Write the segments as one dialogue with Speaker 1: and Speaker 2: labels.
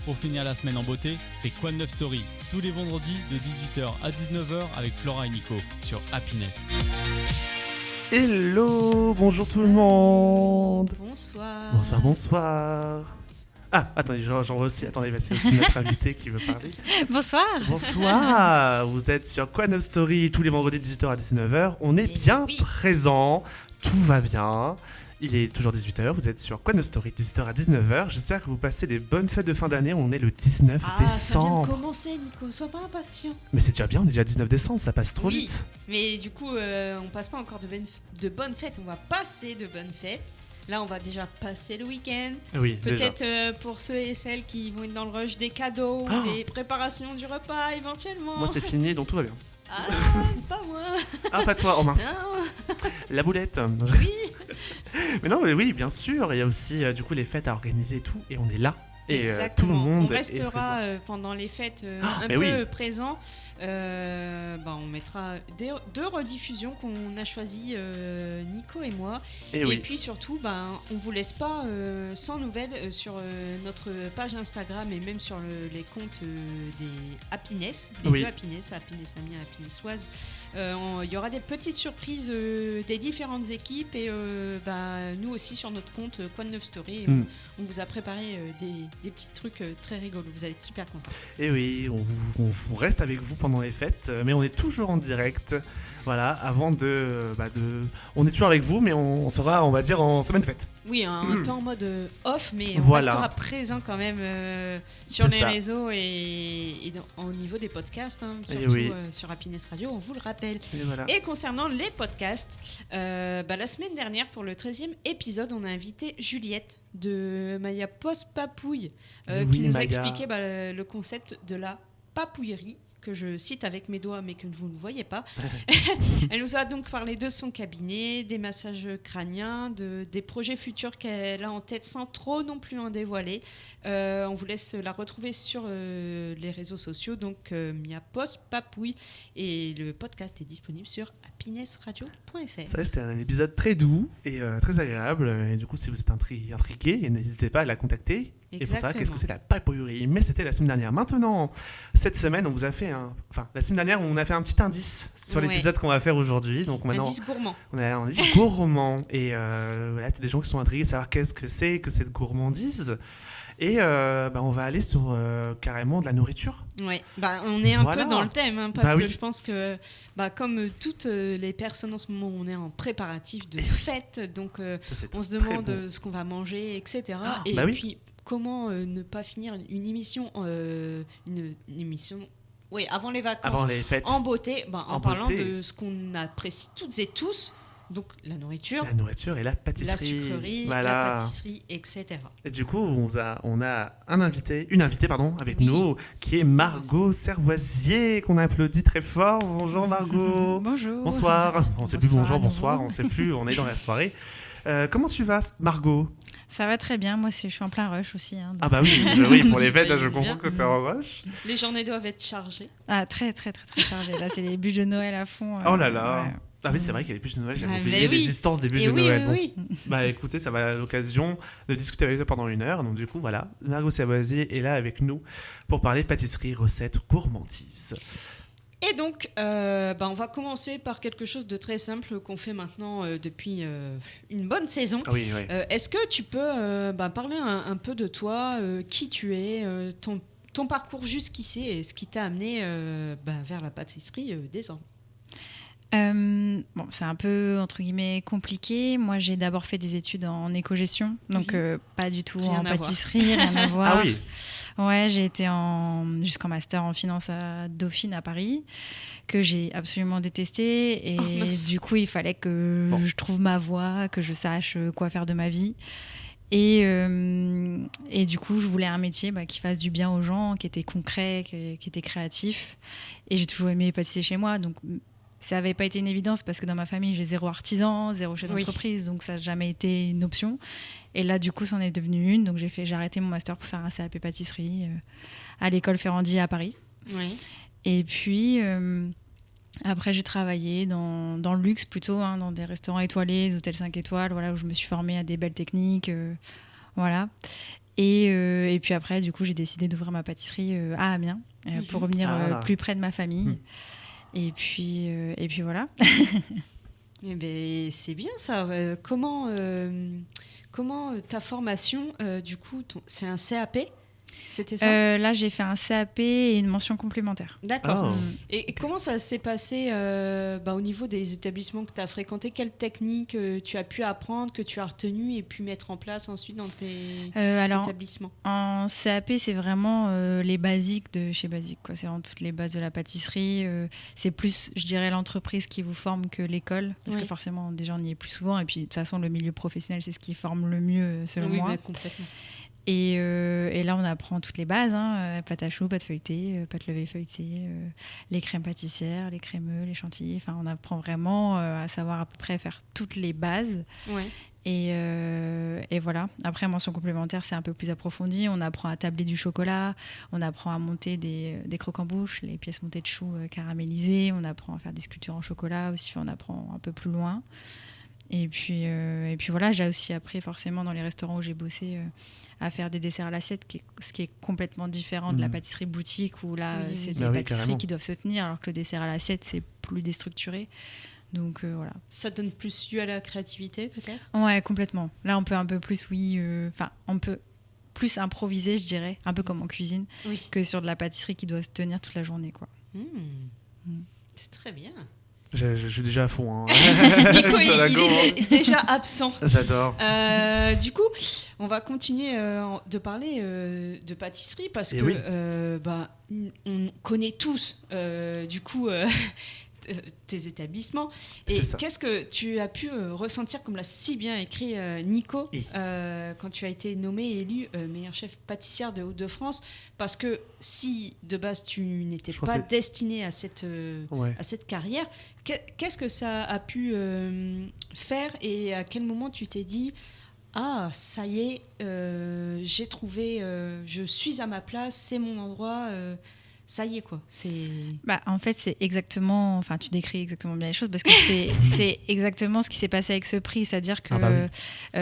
Speaker 1: Pour finir la semaine en beauté, c'est Quoi de neuf Story, tous les vendredis de 18h à 19h avec Flora et Nico sur Happiness.
Speaker 2: Hello, bonjour tout le monde.
Speaker 3: Bonsoir.
Speaker 2: Bonsoir. Ah, attendez, j'en vois aussi. Attendez, c'est aussi notre invité qui veut parler.
Speaker 3: Bonsoir.
Speaker 2: Bonsoir. Vous êtes sur Quoi de neuf Story tous les vendredis de 18h à 19h. On est bien présent. Tout va bien. Il est toujours 18h. Vous êtes sur Quoi de neuf Story 18h à 19h. J'espère que vous passez des bonnes fêtes de fin d'année. On est le 19
Speaker 3: Ça vient
Speaker 2: décembre.
Speaker 3: de commencer, Nico. Sois pas impatient.
Speaker 2: Mais c'est déjà bien. On est déjà 19 décembre. Ça passe trop
Speaker 3: Oui,
Speaker 2: vite.
Speaker 3: Mais du coup, on passe pas encore de bonnes fêtes. On va passer de bonnes fêtes. Là, on va déjà passer le week-end.
Speaker 2: Oui, déjà.
Speaker 3: Peut-être pour ceux et celles qui vont être dans le rush des cadeaux, des préparations du repas éventuellement.
Speaker 2: Moi, c'est fini, donc tout va bien.
Speaker 3: Ah, pas moi.
Speaker 2: Ah, pas toi. Oh mince.
Speaker 3: Non.
Speaker 2: La boulette.
Speaker 3: Oui.
Speaker 2: Mais non, mais oui, bien sûr. Il y a aussi du coup les fêtes à organiser et tout, et on est là. Et tout le monde
Speaker 3: on restera
Speaker 2: est présent.
Speaker 3: Pendant les fêtes
Speaker 2: mais
Speaker 3: peu présent. On mettra deux rediffusions qu'on a choisies, Nico et moi. Et puis surtout, on vous laisse pas sans nouvelles sur notre page Instagram et même sur les comptes des Happiness, des deux Happiness Amiens, Happiness-Oise. Il y aura des petites surprises des différentes équipes et nous aussi sur notre compte Quoi de neuf Story. On vous a préparé des petits trucs très rigolos. Vous allez être super contents.
Speaker 2: Et oui, on reste avec vous pendant les fêtes, mais on est toujours en direct. Voilà, avant on est toujours avec vous, mais on sera, on va dire, en semaine de fête.
Speaker 3: Oui, un peu en mode off, mais on
Speaker 2: voilà.
Speaker 3: restera présent quand même sur les réseaux et au niveau des podcasts, surtout sur Happiness Radio, on vous le rappelle. Et concernant les podcasts, la semaine dernière, pour le 13e épisode, on a invité Juliette de Maya Post-Papouille qui nous a expliqué le concept de la papouillerie, que je cite avec mes doigts mais que vous ne voyez pas. Elle nous a donc parlé de son cabinet, des massages crâniens, des projets futurs qu'elle a en tête sans trop non plus en dévoiler. On vous laisse la retrouver sur les réseaux sociaux, donc Mia Post Papouille, et le podcast est disponible sur happinessradio.fr.
Speaker 2: Ça, c'était un épisode très doux et très agréable, et du coup si vous êtes intrigué, n'hésitez pas à la contacter. Et pour savoir qu'est-ce que c'est la papouillerie. Mais c'était la semaine dernière. Maintenant, cette semaine, on vous a fait la semaine dernière, on a fait un petit indice sur l'épisode qu'on va faire aujourd'hui. Donc maintenant,
Speaker 3: indice gourmand.
Speaker 2: On a un indice gourmand. Et voilà, il y a des gens qui sont intrigués de savoir qu'est-ce que c'est que cette gourmandise. Et on va aller sur carrément de la nourriture.
Speaker 3: Oui, on est un peu dans le thème, parce que je pense que comme toutes les personnes en ce moment, on est en préparatif de fête. Donc on se demande ce qu'on va manger, etc. Puis comment ne pas finir une émission, avant les vacances,
Speaker 2: avant les fêtes,
Speaker 3: en beauté, en parlant de ce qu'on apprécie toutes et tous, donc la nourriture
Speaker 2: et la pâtisserie,
Speaker 3: la sucrerie, la pâtisserie, etc. Et
Speaker 2: du coup, on a une invitée avec nous, qui est Margot Servoisier, qu'on applaudit très fort. Bonjour Margot.
Speaker 4: Bonjour.
Speaker 2: Bonsoir. On ne sait plus bonjour, bonsoir, on ne sait plus, on est dans la soirée. Comment tu vas, Margot ?
Speaker 4: Ça va très bien, moi je suis en plein rush aussi.
Speaker 2: Ah bah oui, pour les fêtes, je comprends que tu es en rush.
Speaker 3: Les journées doivent être chargées.
Speaker 4: Ah, très très très très chargées. Là, c'est les bûches de Noël à fond.
Speaker 2: Oh là là. Ouais. Ah oui, c'est vrai qu'il y a les bûches de Noël, j'avais oublié l'existence des bûches de Noël.
Speaker 3: Oui.
Speaker 2: Écoutez, ça va être l'occasion de discuter avec toi pendant 1 heure. Donc du coup, voilà, Margot Servoisier est là avec nous pour parler pâtisserie, recettes, gourmandise.
Speaker 3: Et donc, on va commencer par quelque chose de très simple qu'on fait maintenant depuis une bonne saison.
Speaker 2: Oui.
Speaker 3: Est-ce que tu peux parler un peu de toi, qui tu es, ton parcours jusqu'ici et ce qui t'a amené vers la pâtisserie désormais?
Speaker 4: C'est un peu entre guillemets compliqué. Moi, j'ai d'abord fait des études en éco-gestion, donc pas du tout en pâtisserie, rien à voir.
Speaker 2: Ah oui.
Speaker 4: Ouais, j'ai été jusqu'en master en finance à Dauphine à Paris, que j'ai absolument détesté. Et du coup, il fallait que je trouve ma voie, que je sache quoi faire de ma vie. Et du coup, je voulais un métier qui fasse du bien aux gens, qui était concret, qui était créatif. Et j'ai toujours aimé pâtisser chez moi, donc ça n'avait pas été une évidence parce que dans ma famille, j'ai 0 artisan, 0 chef d'entreprise, donc ça n'a jamais été une option. Et là, du coup, c'en est devenu une. Donc, j'ai arrêté mon master pour faire un CAP pâtisserie à l'école Ferrandi à Paris.
Speaker 3: Oui.
Speaker 4: Et puis, après, j'ai travaillé dans le luxe plutôt, dans des restaurants étoilés, des hôtels 5 étoiles, où je me suis formée à des belles techniques. Voilà. Et puis après, du coup, j'ai décidé d'ouvrir ma pâtisserie à Amiens pour revenir plus près de ma famille. Et puis voilà.
Speaker 3: Eh ben, c'est bien ça. Comment ta formation, du coup, c'est un CAP ? C'était ça ?
Speaker 4: Là, j'ai fait un CAP et une mention complémentaire.
Speaker 3: D'accord. Et comment ça s'est passé au niveau des établissements que tu as fréquentés ? Quelles techniques tu as pu apprendre, que tu as retenues et pu mettre en place ensuite dans tes établissements ?
Speaker 4: En CAP, c'est vraiment les basiques de chez Basique, quoi. C'est vraiment toutes les bases de la pâtisserie. C'est plus, je dirais, l'entreprise qui vous forme que l'école. Parce que forcément, déjà, on y est plus souvent. Et puis, de toute façon, le milieu professionnel, c'est ce qui forme le mieux, selon moi.
Speaker 3: Oui, complètement.
Speaker 4: Et là, on apprend toutes les bases, pâte à choux, pâte feuilletée, pâte levée feuilletée, les crèmes pâtissières, les crémeux, les chantilly. Enfin, on apprend vraiment à savoir à peu près faire toutes les bases.
Speaker 3: Ouais.
Speaker 4: Et voilà. Après, mention complémentaire, c'est un peu plus approfondi. On apprend à tabler du chocolat, on apprend à monter des croque-en-bouche, les pièces montées de choux caramélisées, on apprend à faire des sculptures en chocolat aussi, on apprend un peu plus loin. Et puis voilà, j'ai aussi appris forcément dans les restaurants où j'ai bossé à faire des desserts à l'assiette, ce qui est complètement différent de la pâtisserie boutique où là, c'est des pâtisseries carrément qui doivent se tenir, alors que le dessert à l'assiette, c'est plus déstructuré. Donc voilà.
Speaker 3: Ça donne plus lieu à la créativité, peut-être ?
Speaker 4: Ouais, complètement. Là, on peut un peu plus, on peut plus improviser, je dirais, un peu comme en cuisine, que sur de la pâtisserie qui doit se tenir toute la journée, quoi.
Speaker 3: C'est très bien.
Speaker 2: Je suis déjà à fond.
Speaker 3: Nico, il est déjà absent.
Speaker 2: J'adore.
Speaker 3: Du coup, on va continuer de parler de pâtisserie parce que on connaît tous, du coup, tes établissements. Et qu'est-ce que tu as pu ressentir, comme l'a si bien écrit Nico, quand tu as été nommé et élu meilleure chef pâtissière de Hauts-de-France ? Parce que si de base tu n'étais pas destiné à cette carrière, qu'est-ce que ça a pu faire et à quel moment tu t'es dit « Ah, ça y est, j'ai trouvé, je suis à ma place, c'est mon endroit ». Ça y est, quoi.
Speaker 4: En fait, c'est exactement... Enfin, tu décris exactement bien les choses parce que c'est exactement ce qui s'est passé avec ce prix. C'est-à-dire que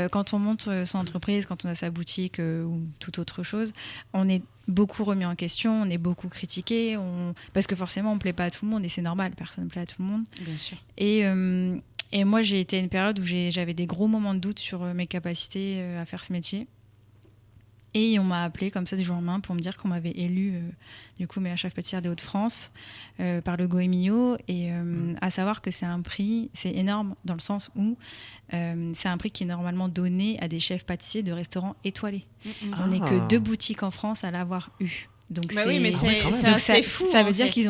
Speaker 4: quand on monte son entreprise, quand on a sa boutique ou toute autre chose, on est beaucoup remis en question, on est beaucoup critiqué, parce que forcément, on ne plaît pas à tout le monde et c'est normal, personne ne plaît à tout le monde.
Speaker 3: Bien sûr.
Speaker 4: Et moi, j'ai été à une période où j'avais des gros moments de doute sur mes capacités à faire ce métier. Et on m'a appelé comme ça du jour au lendemain pour me dire qu'on m'avait élu du coup meilleure chef pâtissière des Hauts-de-France par le Goemio. Et à savoir que c'est un prix, c'est énorme dans le sens où c'est un prix qui est normalement donné à des chefs pâtissiers de restaurants étoilés. On n'est que 2 boutiques en France à l'avoir eu. Donc
Speaker 3: c'est assez fou.
Speaker 4: Ça veut dire qu'ils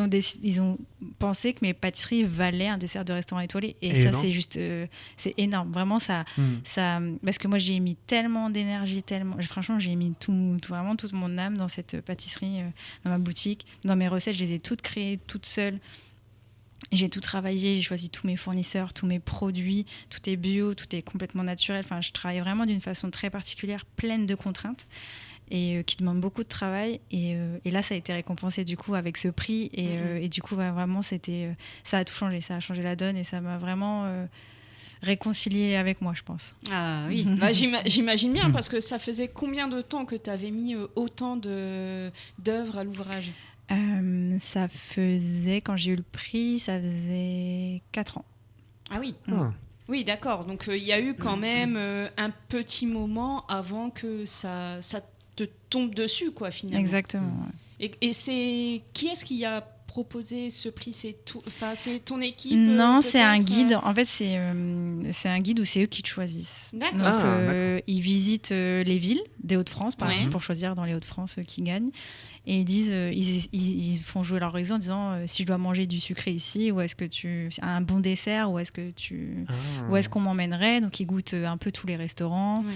Speaker 4: ont pensé que mes pâtisseries valaient un dessert de restaurant étoilé. Et ça, c'est juste... c'est énorme. Vraiment, ça... Parce que moi, j'ai mis tellement d'énergie, franchement, j'ai mis vraiment toute mon âme dans cette pâtisserie, dans ma boutique. Dans mes recettes, je les ai toutes créées, toutes seules. J'ai tout travaillé, j'ai choisi tous mes fournisseurs, tous mes produits. Tout est bio, tout est complètement naturel. Enfin, je travaille vraiment d'une façon très particulière, pleine de contraintes. Et qui demande beaucoup de travail et là ça a été récompensé du coup avec ce prix et du coup vraiment ça a tout changé, ça a changé la donne et ça m'a vraiment réconcilié avec moi, je pense.
Speaker 3: Ah oui, j'imagine bien parce que ça faisait combien de temps que tu avais mis autant d'œuvres à l'ouvrage ?
Speaker 4: Ça faisait, quand j'ai eu le prix, ça faisait 4 ans.
Speaker 3: Ah oui. Oui, d'accord. Donc il y a eu quand même un petit moment avant que ça te tombe dessus, quoi, finalement.
Speaker 4: Exactement.
Speaker 3: Ouais. Et c'est qui est-ce qui a proposé ce prix ? C'est ton équipe ?
Speaker 4: Non, c'est un guide. En fait, c'est un guide où c'est eux qui te choisissent.
Speaker 3: D'accord.
Speaker 4: Donc, ils visitent les villes des Hauts-de-France, par exemple, pour choisir dans les Hauts-de-France qui gagnent. Et ils disent, ils font jouer leur raison en disant si je dois manger du sucré ici, ou est-ce que un bon dessert, ou est-ce qu'on m'emmènerait ? Donc ils goûtent un peu tous les restaurants. Ouais.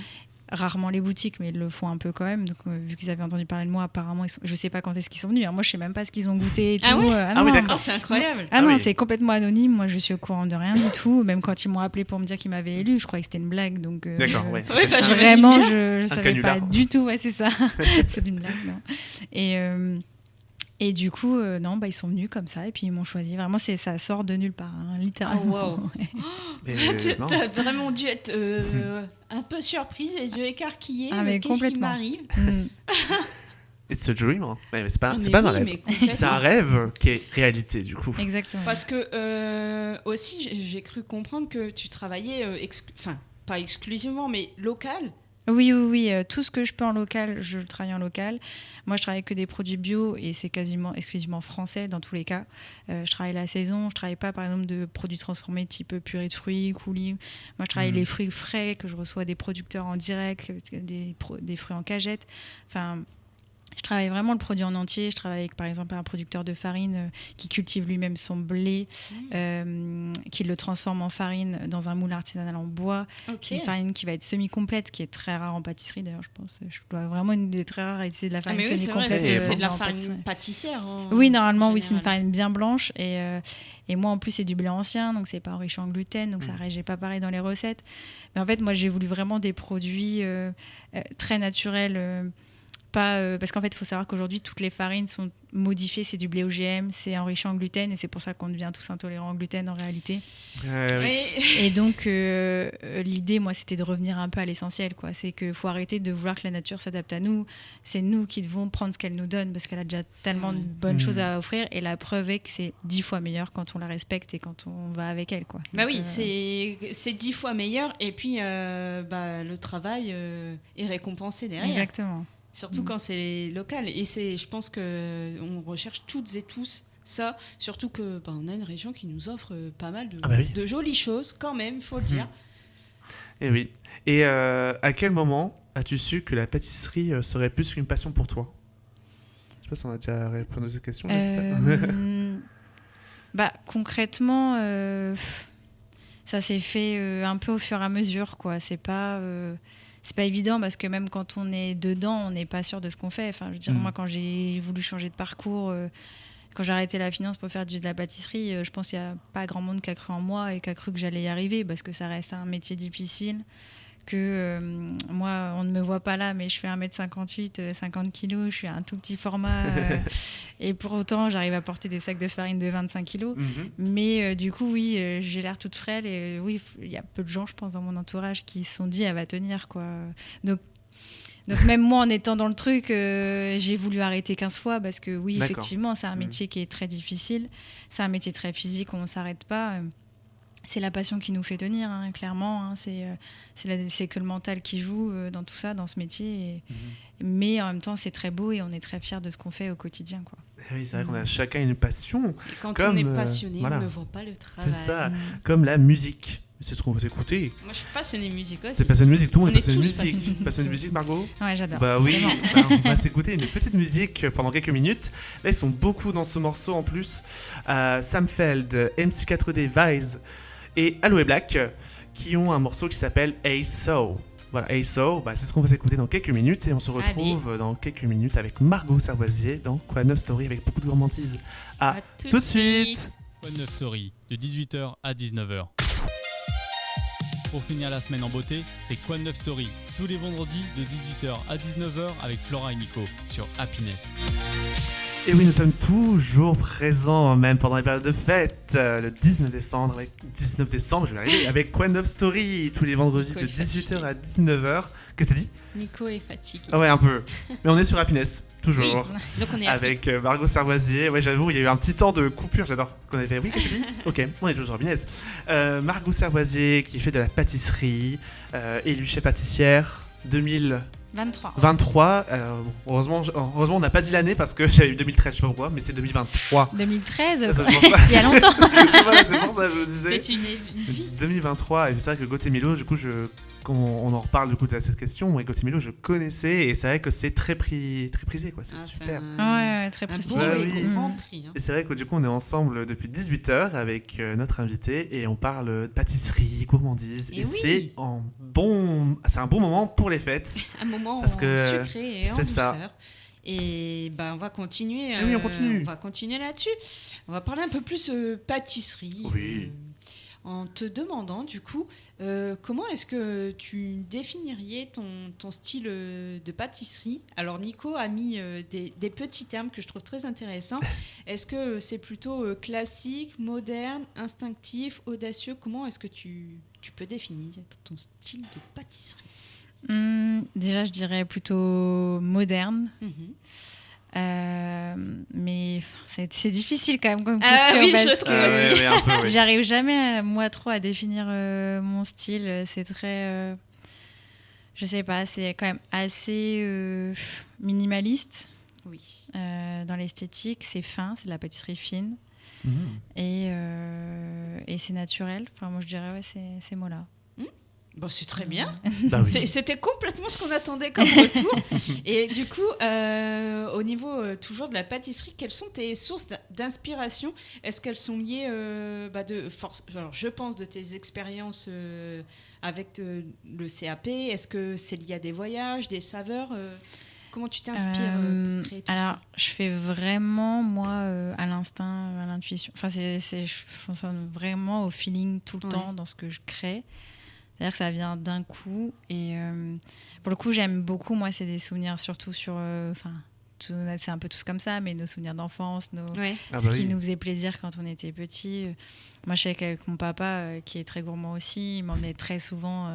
Speaker 4: Rarement les boutiques, mais ils le font un peu quand même. Donc, vu qu'ils avaient entendu parler de moi, apparemment, je ne sais pas quand est-ce qu'ils sont venus. Alors, moi, je ne sais même pas ce qu'ils ont goûté. Et tout.
Speaker 3: Oui,
Speaker 4: non,
Speaker 3: d'accord, c'est incroyable.
Speaker 4: Non, c'est complètement anonyme. Moi, je suis au courant de rien du tout. Même quand ils m'ont appelé pour me dire qu'ils m'avaient élu, je croyais que c'était une blague. Donc,
Speaker 2: d'accord, oui.
Speaker 4: Vraiment, je ne savais pas du tout. Ouais, c'est ça. C'est une blague, non. Et du coup, non, ils sont venus comme ça et puis ils m'ont choisi. Vraiment, ça sort de nulle part, hein, littéralement.
Speaker 3: Oh, wow. T'as vraiment dû être un peu surprise, les yeux écarquillés. Qu'est-ce qui m'arrive
Speaker 2: It's a dream. Hein. Mais c'est pas un rêve. C'est un rêve qui est réalité, du coup.
Speaker 4: Exactement.
Speaker 3: Parce que aussi, j'ai cru comprendre que tu travaillais, pas exclusivement, mais local.
Speaker 4: Oui. Tout ce que je peux en local, je le travaille en local. Moi, je travaille que des produits bio et c'est quasiment exclusivement français dans tous les cas. Je travaille la saison. Je travaille pas, par exemple, de produits transformés type purée de fruits, coulis. Moi, je travaille les fruits frais que je reçois des producteurs en direct, des fruits en cagette. Enfin, je travaille vraiment le produit en entier. Je travaille avec, par exemple, un producteur de farine qui cultive lui-même son blé, qui le transforme en farine dans un moule artisanal en bois. Okay. C'est une farine qui va être semi-complète, qui est très rare en pâtisserie d'ailleurs, je pense. Je dois vraiment une des très rares à utiliser de la farine semi-complète.
Speaker 3: C'est de la farine pâtissière.
Speaker 4: Oui, normalement, oui, c'est une farine bien blanche. Et moi, en plus, c'est du blé ancien, donc c'est pas enrichi en gluten, donc ça réagit pas pareil dans les recettes. Mais en fait, moi, j'ai voulu vraiment des produits très naturels. Parce qu'en fait, il faut savoir qu'aujourd'hui, toutes les farines sont modifiées. C'est du blé OGM, c'est enrichi en gluten, et c'est pour ça qu'on devient tous intolérants au gluten en réalité.
Speaker 3: Oui.
Speaker 4: Et donc, l'idée, moi, c'était de revenir un peu à l'essentiel, quoi. C'est qu'il faut arrêter de vouloir que la nature s'adapte à nous. C'est nous qui devons prendre ce qu'elle nous donne, parce qu'elle a déjà tellement de bonnes choses à offrir. Et la preuve est que c'est 10 fois meilleur quand on la respecte et quand on va avec elle, quoi.
Speaker 3: Bah oui, c'est 10 fois meilleur. Et puis, le travail est récompensé derrière.
Speaker 4: Exactement.
Speaker 3: Surtout quand c'est local. Et je pense qu'on recherche toutes et tous ça. Surtout qu'on a une région qui nous offre pas mal de jolies choses, quand même, il faut le dire.
Speaker 2: Et oui. Et à quel moment as-tu su que la pâtisserie serait plus qu'une passion pour toi ? Je sais pas si on a déjà répondu à cette question.
Speaker 4: Concrètement, ça s'est fait un peu au fur et à mesure, quoi. C'est pas évident parce que même quand on est dedans, on n'est pas sûr de ce qu'on fait. Enfin, je veux dire, moi, quand j'ai voulu changer de parcours, quand j'ai arrêté la finance pour faire de la pâtisserie, je pense qu'il n'y a pas grand monde qui a cru en moi et qui a cru que j'allais y arriver parce que ça reste un métier difficile. Moi, on ne me voit pas là, mais je fais 1m58, 50 kg, je suis un tout petit format. Et pour autant, j'arrive à porter des sacs de farine de 25 kg. Mais du coup, oui, j'ai l'air toute frêle. Et oui, il y a peu de gens, je pense, dans mon entourage qui se sont dit, elle va tenir, quoi. Donc même moi, en étant dans le truc, j'ai voulu arrêter 15 fois parce que oui, effectivement, c'est un métier qui est très difficile. C'est un métier très physique, on ne s'arrête pas. C'est la passion qui nous fait tenir, hein, clairement. Hein, c'est que le mental qui joue dans tout ça, dans ce métier. Mais en même temps, c'est très beau et on est très fiers de ce qu'on fait au quotidien, quoi.
Speaker 2: Oui, c'est vrai qu'on a chacun une passion.
Speaker 3: Et quand on est passionné, on ne voit pas le travail.
Speaker 2: C'est ça, comme la musique. C'est ce qu'on va écouter.
Speaker 3: Moi, je suis passionnée de musique aussi.
Speaker 2: C'est passionné de musique, tout le monde est passionné de musique. Passionné de musique, Margot ?
Speaker 4: Ouais, j'adore.
Speaker 2: Bah oui, on va s'écouter une petite musique pendant quelques minutes. Là, ils sont beaucoup dans ce morceau en plus. Sam Feld, MC4D, Vise et Aloe Black qui ont un morceau qui s'appelle Hey So. Voilà, Hey So, c'est ce qu'on va s'écouter dans quelques minutes et on se retrouve dans quelques minutes avec Margot Servoisier dans Quoi de Neuf Story avec beaucoup de gourmandise. À tout de suite.
Speaker 1: Quoi de Neuf Story de 18h à 19h. Pour finir la semaine en beauté, c'est Quoi de Neuf Story tous les vendredis de 18h à 19h avec Flora et Nico sur Happiness.
Speaker 2: Et oui, nous sommes toujours présents, même pendant les périodes de fête, le 19 décembre, je vais arriver, avec Quoi de Neuf Story, tous les vendredis de 18h à 19h. Qu'est-ce que t'as dit ?
Speaker 3: Nico est fatigué.
Speaker 2: Ah ouais, un peu. Mais on est sur Happiness, toujours.
Speaker 3: Oui, donc on est
Speaker 2: avec Margot Servoisier. Ouais, j'avoue, il y a eu un petit temps de coupure, j'adore. Qu'on avait fait, oui, qu'est-ce que t'as dit ? Ok, on est toujours sur Happiness. Margot Servoisier, qui fait de la pâtisserie, élue chef pâtissière 2023. Heureusement, on n'a pas dit l'année parce que j'avais eu 2013, je sais pas pourquoi, mais c'est 2023.
Speaker 4: 2013 il y a longtemps.
Speaker 2: Voilà, c'est pour ça que je disais.
Speaker 3: C'était une vie. 2023,
Speaker 2: et c'est vrai que Gauthier Milo, du coup, on en reparle du coup de cette question. Et Gauthier Milo, je connaissais, et c'est vrai que c'est très prisé, quoi. C'est super.
Speaker 4: Ouais, très prisé.
Speaker 3: Grand prix. Hein.
Speaker 2: Et c'est vrai que du coup, on est ensemble depuis 18h avec notre invité et on parle de pâtisserie, gourmandise. Et c'est un bon moment pour les fêtes.
Speaker 3: Un moment
Speaker 2: parce que
Speaker 3: sucré et en douceur. Ça. Et on va continuer.
Speaker 2: Oui, on continue.
Speaker 3: On va continuer là-dessus. On va parler un peu plus pâtisserie.
Speaker 2: Oui.
Speaker 3: en te demandant du coup comment est-ce que tu définirais ton style de pâtisserie. Alors Nico a mis des petits termes que je trouve très intéressants. Est-ce que c'est plutôt classique, moderne, instinctif, audacieux? Comment est-ce que tu peux définir ton style de pâtisserie?
Speaker 4: Déjà, je dirais plutôt moderne. Mais c'est difficile quand même comme question parce que j'arrive jamais moi trop à définir mon style. C'est très je sais pas, c'est quand même assez minimaliste. Dans l'esthétique, c'est fin, c'est de la pâtisserie fine. Et c'est naturel. Enfin, moi je dirais ces mots-là.
Speaker 3: Bon, c'est très bien. C'était complètement ce qu'on attendait comme retour. Et du coup, au niveau toujours de la pâtisserie, quelles sont tes sources d'inspiration? Est-ce qu'elles sont liées alors, je pense de tes expériences avec le CAP. Est-ce que c'est lié à des voyages, des saveurs? Comment tu t'inspires pour créer tout ça?
Speaker 4: Je fais vraiment, moi, à l'instinct, à l'intuition. Enfin, je fonctionne vraiment au feeling tout le temps dans ce que je crée. C'est-à-dire que ça vient d'un coup. Et pour le coup, j'aime beaucoup, moi, c'est des souvenirs surtout sur... c'est un peu tous comme ça, mais nos souvenirs d'enfance, ce qui nous faisait plaisir quand on était petits. Moi, je sais qu'avec mon papa, qui est très gourmand aussi, il m'emmenait très souvent,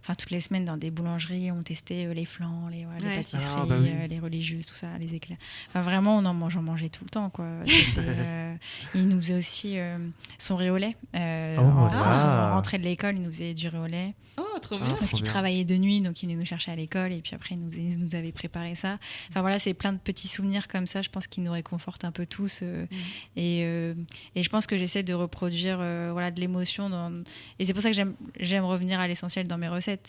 Speaker 4: toutes les semaines, dans des boulangeries. On testait les flancs, les pâtisseries, les religieuses, tout ça, les éclairs. Enfin, vraiment, on mangeait tout le temps, quoi. Il nous faisait aussi son riz au lait. Quand on rentrait de l'école, il nous faisait du riz au lait.
Speaker 3: Oh, trop bien.
Speaker 4: Parce qu'il travaillait de nuit, donc il venait nous chercher à l'école et puis après il nous avait préparé ça. Enfin voilà, c'est plein de petits souvenirs comme ça, je pense, qui nous réconfortent un peu tous. Et je pense que j'essaie de reproduire de l'émotion. Et c'est pour ça que j'aime revenir à l'essentiel dans mes recettes.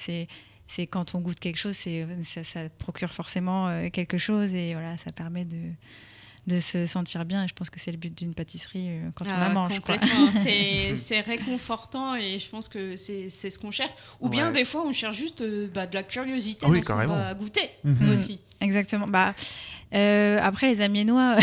Speaker 4: C'est quand on goûte quelque chose, ça procure forcément quelque chose et voilà, ça permet de se sentir bien. Et je pense que c'est le but d'une pâtisserie quand on la mange.
Speaker 3: Complètement. C'est réconfortant et je pense que c'est ce qu'on cherche. Ou bien des fois, on cherche juste de la curiosité dans ce qu'on va goûter aussi.
Speaker 4: Exactement. Après, les Amiénois,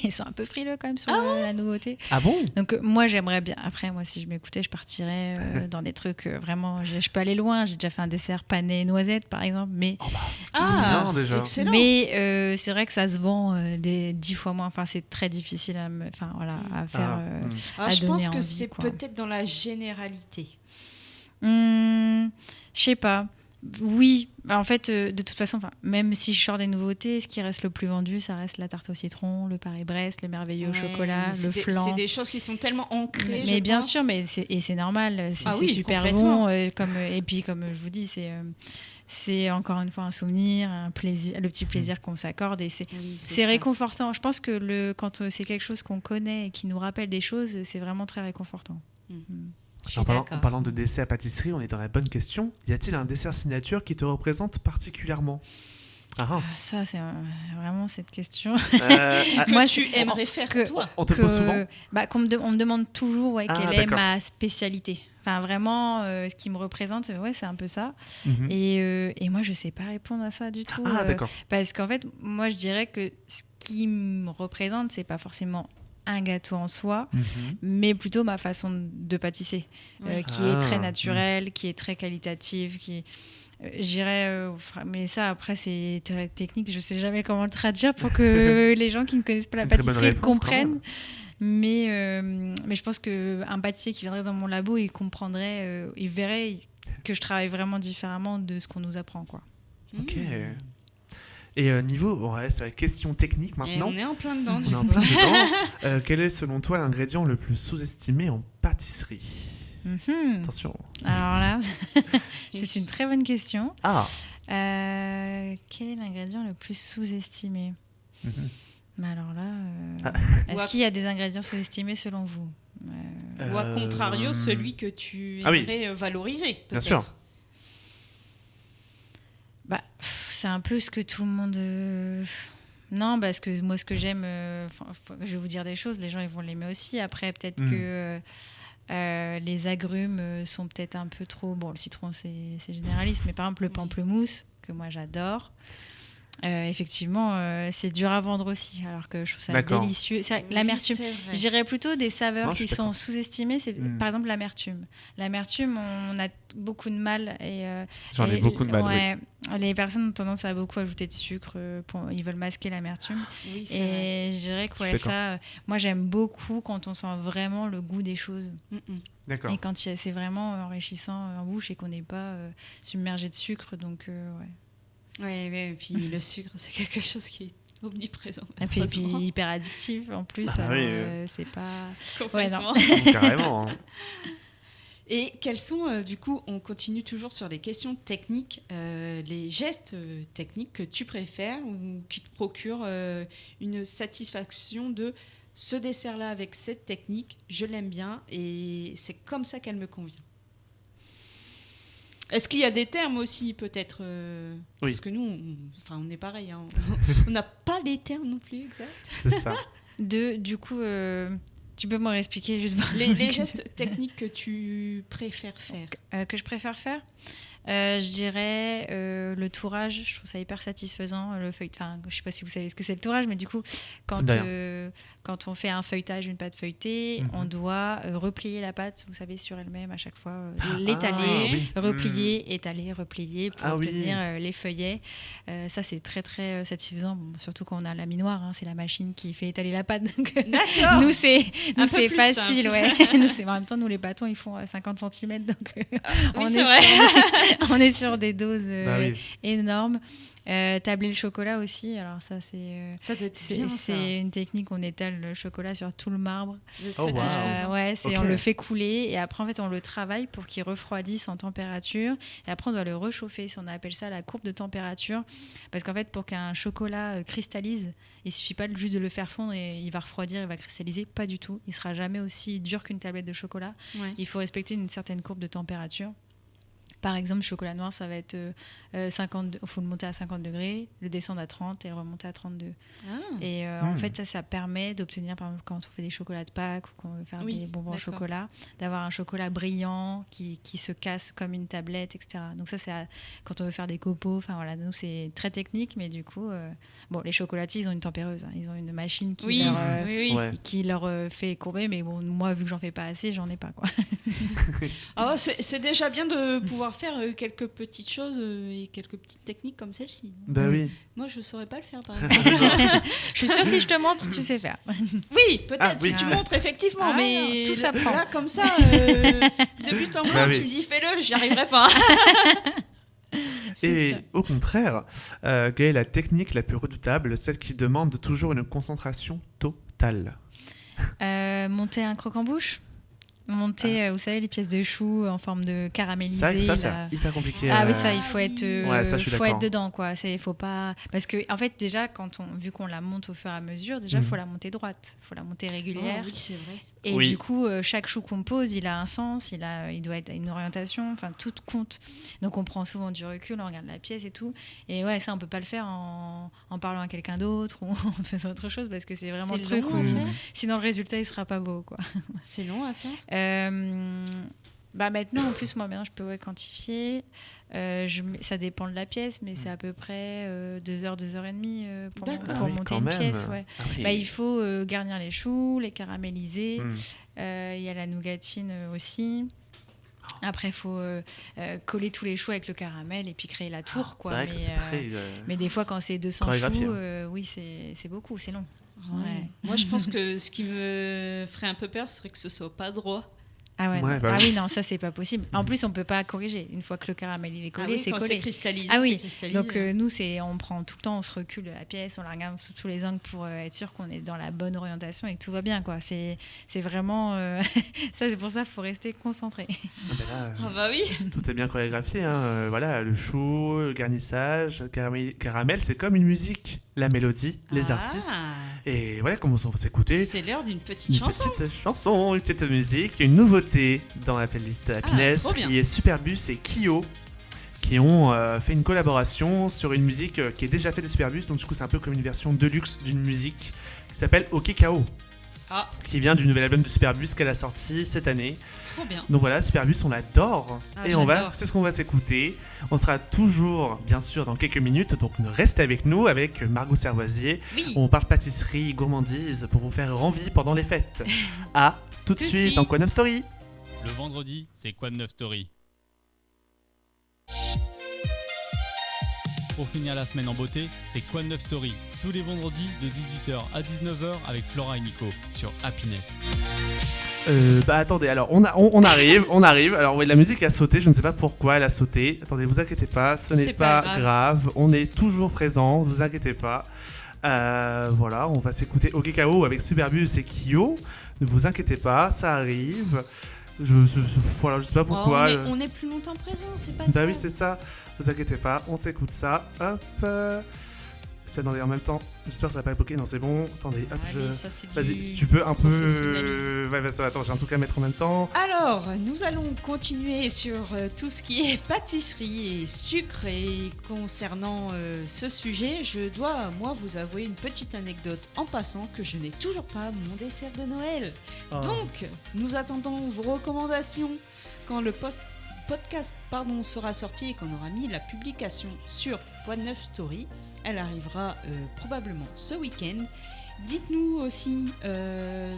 Speaker 4: ils sont un peu frileux quand même sur la nouveauté.
Speaker 2: Ah bon? Donc
Speaker 4: moi, j'aimerais bien. Après, moi, si je m'écoutais, je partirais dans des trucs vraiment... Je peux aller loin. J'ai déjà fait un dessert pané noisette, par exemple. Mais...
Speaker 2: c'est bien, déjà.
Speaker 3: Excellent.
Speaker 4: Mais c'est vrai que ça se vend 10 fois moins. Enfin, c'est très difficile à faire.
Speaker 3: Je pense que c'est peut-être dans la généralité.
Speaker 4: Je sais pas. Oui, en fait, de toute façon, même si je sors des nouveautés, ce qui reste le plus vendu, ça reste la tarte au citron, le Paris-Brest, le merveilleux au chocolat, le flan.
Speaker 3: C'est des choses qui sont tellement ancrées.
Speaker 4: Mais bien sûr, c'est normal, c'est super bon. Et puis, comme je vous dis, c'est encore une fois un souvenir, un plaisir, le petit plaisir qu'on s'accorde. Et c'est réconfortant. Je pense que quand c'est quelque chose qu'on connaît et qui nous rappelle des choses, c'est vraiment très réconfortant.
Speaker 2: En parlant de dessert à pâtisserie, on est dans la bonne question. Y a-t-il un dessert signature qui te représente particulièrement?
Speaker 4: Ça, c'est vraiment cette question.
Speaker 3: Moi, tu aimerais faire toi?
Speaker 2: On te pose souvent
Speaker 4: on me demande toujours quelle est ma spécialité. Enfin, vraiment, ce qui me représente, c'est un peu ça. Et moi, je ne sais pas répondre à ça du tout.
Speaker 2: D'accord.
Speaker 4: Parce qu'en fait, moi, je dirais que ce qui me représente, ce n'est pas forcément un gâteau en soi, mais plutôt ma façon de pâtisser, qui est très naturelle, qui est très qualitative, j'irais, mais ça après c'est très technique, je sais jamais comment le traduire pour que les gens qui ne connaissent pas la pâtisserie comprennent. Mais je pense qu'un pâtissier qui viendrait dans mon labo, il comprendrait, il verrait que je travaille vraiment différemment de ce qu'on nous apprend, quoi.
Speaker 2: Ok. Et niveau, on reste à la question technique maintenant.
Speaker 3: Et on est en plein dedans.
Speaker 2: Quel est selon toi l'ingrédient le plus sous-estimé en pâtisserie? Attention.
Speaker 4: Alors là, c'est une très bonne question. Quel est l'ingrédient le plus sous-estimé? Mais alors là, est-ce qu'il y a des ingrédients sous-estimés selon vous?
Speaker 3: Ou à contrario, celui que tu aimerais valoriser, peut-être.
Speaker 2: Bien sûr.
Speaker 4: C'est un peu ce que tout le monde... Non, parce que moi, ce que j'aime... je vais vous dire des choses, les gens ils vont l'aimer aussi. Après, peut-être que les agrumes sont peut-être un peu trop... Bon, le citron, c'est généraliste, mais par exemple, le pamplemousse, que moi, j'adore. effectivement, c'est dur à vendre aussi, alors que je trouve ça délicieux. L'amertume, je dirais plutôt des saveurs qui sont sous-estimées. C'est par exemple l'amertume. L'amertume, on a beaucoup de mal.
Speaker 2: J'en ai beaucoup de mal,
Speaker 4: oui. Les personnes ont tendance à beaucoup ajouter de sucre. Ils veulent masquer l'amertume. Oui, c'est vrai. Je dirais que ça, moi j'aime beaucoup quand on sent vraiment le goût des choses.
Speaker 2: D'accord.
Speaker 4: Et quand c'est vraiment enrichissant en bouche et qu'on n'est pas submergé de sucre. Donc,
Speaker 3: et puis le sucre, c'est quelque chose qui est omniprésent.
Speaker 4: Et puis hyper addictif en plus. C'est pas.
Speaker 3: Complètement.
Speaker 2: Carrément. Hein.
Speaker 3: Et quels sont, du coup, on continue toujours sur les questions techniques, les gestes techniques que tu préfères ou qui te procurent une satisfaction de ce dessert-là avec cette technique, je l'aime bien et c'est comme ça qu'elle me convient. Est-ce qu'il y a des termes aussi, peut-être
Speaker 2: Oui.
Speaker 3: Parce que nous, on est pareil. Hein. On n'a pas les termes non plus, exact.
Speaker 2: C'est ça.
Speaker 4: Du coup, tu peux me réexpliquer juste
Speaker 3: les gestes techniques que tu préfères faire
Speaker 4: que je préfère faire je dirais le tourage. Je trouve ça hyper satisfaisant. Le feuilletage, je ne sais pas si vous savez ce que c'est le tourage, mais du coup, quand on fait un feuilletage, une pâte feuilletée, on doit replier la pâte, vous savez, sur elle-même à chaque fois, l'étaler, replier, étaler, replier pour obtenir les feuillets. Ça, c'est très, très satisfaisant, surtout quand on a la minoire. Hein, c'est la machine qui fait étaler la pâte. Donc, nous, c'est facile. Ouais. En même temps, nous, les bâtons, ils font 50 cm. Donc, on est sur des doses énormes. Tabler le chocolat aussi, alors ça c'est une technique, on étale le chocolat sur tout le marbre. On le fait couler et après en fait on le travaille pour qu'il refroidisse en température et après on doit le réchauffer, on appelle ça la courbe de température, parce qu'en fait pour qu'un chocolat cristallise, il suffit pas juste de le faire fondre et il va refroidir, il va cristalliser, pas du tout, il sera jamais aussi dur qu'une tablette de chocolat. Il faut respecter une certaine courbe de température. Par exemple, le chocolat noir, ça va être 50. Il faut le monter à 50 degrés, le descendre à 30 et le remonter à 32. Et en fait, ça permet d'obtenir, par exemple, quand on fait des chocolats de Pâques ou qu'on veut faire des bonbons au chocolat, d'avoir un chocolat brillant qui se casse comme une tablette, etc. Donc ça, c'est quand on veut faire des copeaux. Enfin voilà, nous, c'est très technique, mais du coup, les chocolatiers, ils ont une tempéreuse. Hein. Ils ont une machine qui leur fait courber. Mais bon, moi, vu que j'en fais pas assez, j'en ai pas, quoi.
Speaker 3: C'est déjà bien de pouvoir faire quelques petites choses et quelques petites techniques comme celle-ci.
Speaker 2: Bah oui.
Speaker 3: Moi, je saurais pas le faire, par exemple.
Speaker 4: Je suis sûre, si je te montre, tu sais faire.
Speaker 3: Oui, peut-être, si tu montres, effectivement, mais
Speaker 4: tout s'apprend.
Speaker 3: Là, comme ça, de but en blanc, tu me dis fais-le, j'y arriverai pas.
Speaker 2: Et au contraire, quelle est la technique la plus redoutable, celle qui demande toujours une concentration totale?
Speaker 4: Monter un croque-en-bouche. Vous savez, les pièces de choux en forme de caramélisé.
Speaker 2: Ça, c'est hyper compliqué.
Speaker 4: Oui, ça, il faut être dedans, quoi. Faut pas... Parce que, en fait, déjà, vu qu'on la monte au fur et à mesure, déjà, il faut la monter droite, il faut la monter régulière.
Speaker 3: Oui, c'est vrai.
Speaker 4: Et du coup, chaque chou qu'on pose, il a un sens, il doit être à une orientation, enfin, tout compte. Donc, on prend souvent du recul, on regarde la pièce et tout. Et ça, on peut pas le faire en parlant à quelqu'un d'autre ou en faisant autre chose, parce que c'est vraiment le truc où... Sinon, le résultat, il sera pas beau, quoi.
Speaker 3: C'est long à faire.
Speaker 4: Maintenant, en plus, je peux quantifier. Ça dépend de la pièce, mais c'est à peu près 2 heures, 2 heures et demie pour monter une pièce. Ouais. Il faut garnir les choux, les caraméliser. Il y a la nougatine aussi. Après, il faut coller tous les choux avec le caramel et puis créer la tour. Quoi.
Speaker 2: C'est vrai que c'est très...
Speaker 4: mais des fois, quand c'est 200 choux, c'est beaucoup, c'est long.
Speaker 3: Ouais. Moi, je pense que ce qui me ferait un peu peur, ce serait que ce soit pas droit.
Speaker 4: Oui, non, ça c'est pas possible. En plus, on peut pas corriger. Une fois que le caramel il est collé, c'est collé.
Speaker 3: C'est cristallisé.
Speaker 4: C'est cristallisé. Donc nous, on prend tout le temps, on se recule de la pièce, on la regarde sous tous les angles pour être sûr qu'on est dans la bonne orientation et que tout va bien, quoi. C'est vraiment ça. C'est pour ça, faut rester concentré.
Speaker 3: Oui.
Speaker 2: Tout est bien chorégraphié. Hein. Le chou, le garnissage, caramel, c'est comme une musique. La mélodie, les artistes. Et voilà comment on va s'écouter.
Speaker 3: C'est l'heure d'une petite chanson.
Speaker 2: Une petite musique, une nouveauté dans la playlist Happiness qui est Superbus et Kyo qui ont fait une collaboration sur une musique qui est déjà faite de Superbus. Donc du coup, c'est un peu comme une version deluxe d'une musique qui s'appelle OK K.O. qui vient du nouvel album de Superbus qu'elle a sorti cette année.
Speaker 3: Trop bien.
Speaker 2: Donc voilà, Superbus, on l'adore. Et c'est ce qu'on va s'écouter. On sera toujours, bien sûr, dans quelques minutes. Donc restez avec nous, avec Margot Servoisier.
Speaker 3: Oui.
Speaker 2: On parle pâtisserie, gourmandise pour vous faire envie pendant les fêtes. Tout de suite dans Quoi de Neuf Story.
Speaker 1: Le vendredi, c'est Quoi de Neuf Story. Pour finir la semaine en beauté, c'est Quoi de Neuf Story, tous les vendredis de 18h à 19h avec Flora et Nico sur Happiness.
Speaker 2: Attendez, alors on arrive. Alors la musique a sauté, je ne sais pas pourquoi elle a sauté. Attendez, vous inquiétez pas, ce n'est pas grave. On est toujours présent, ne vous inquiétez pas. Voilà, on va s'écouter Okekao avec Superbus et Kyo. Ne vous inquiétez pas, ça arrive. Je sais pas pourquoi.
Speaker 3: On est plus longtemps présent, c'est pas grave.
Speaker 2: Bah oui, c'est ça. Vous inquiétez pas, on s'écoute ça. Hop. Attendez, en même temps, j'espère que ça va pas époquer. Non, c'est bon. Attendez, hop. Vas-y, si tu peux un peu. Ouais, ça va. Attends, j'ai un truc à mettre en même temps.
Speaker 3: Alors, nous allons continuer sur tout ce qui est pâtisserie et sucre. Et concernant ce sujet, je dois, moi, vous avouer une petite anecdote en passant que je n'ai toujours pas mon dessert de Noël. Donc, nous attendons vos recommandations quand le podcast sera sorti et qu'on aura mis la publication sur Quoi de Neuf Story. Elle arrivera probablement ce week-end. Dites-nous aussi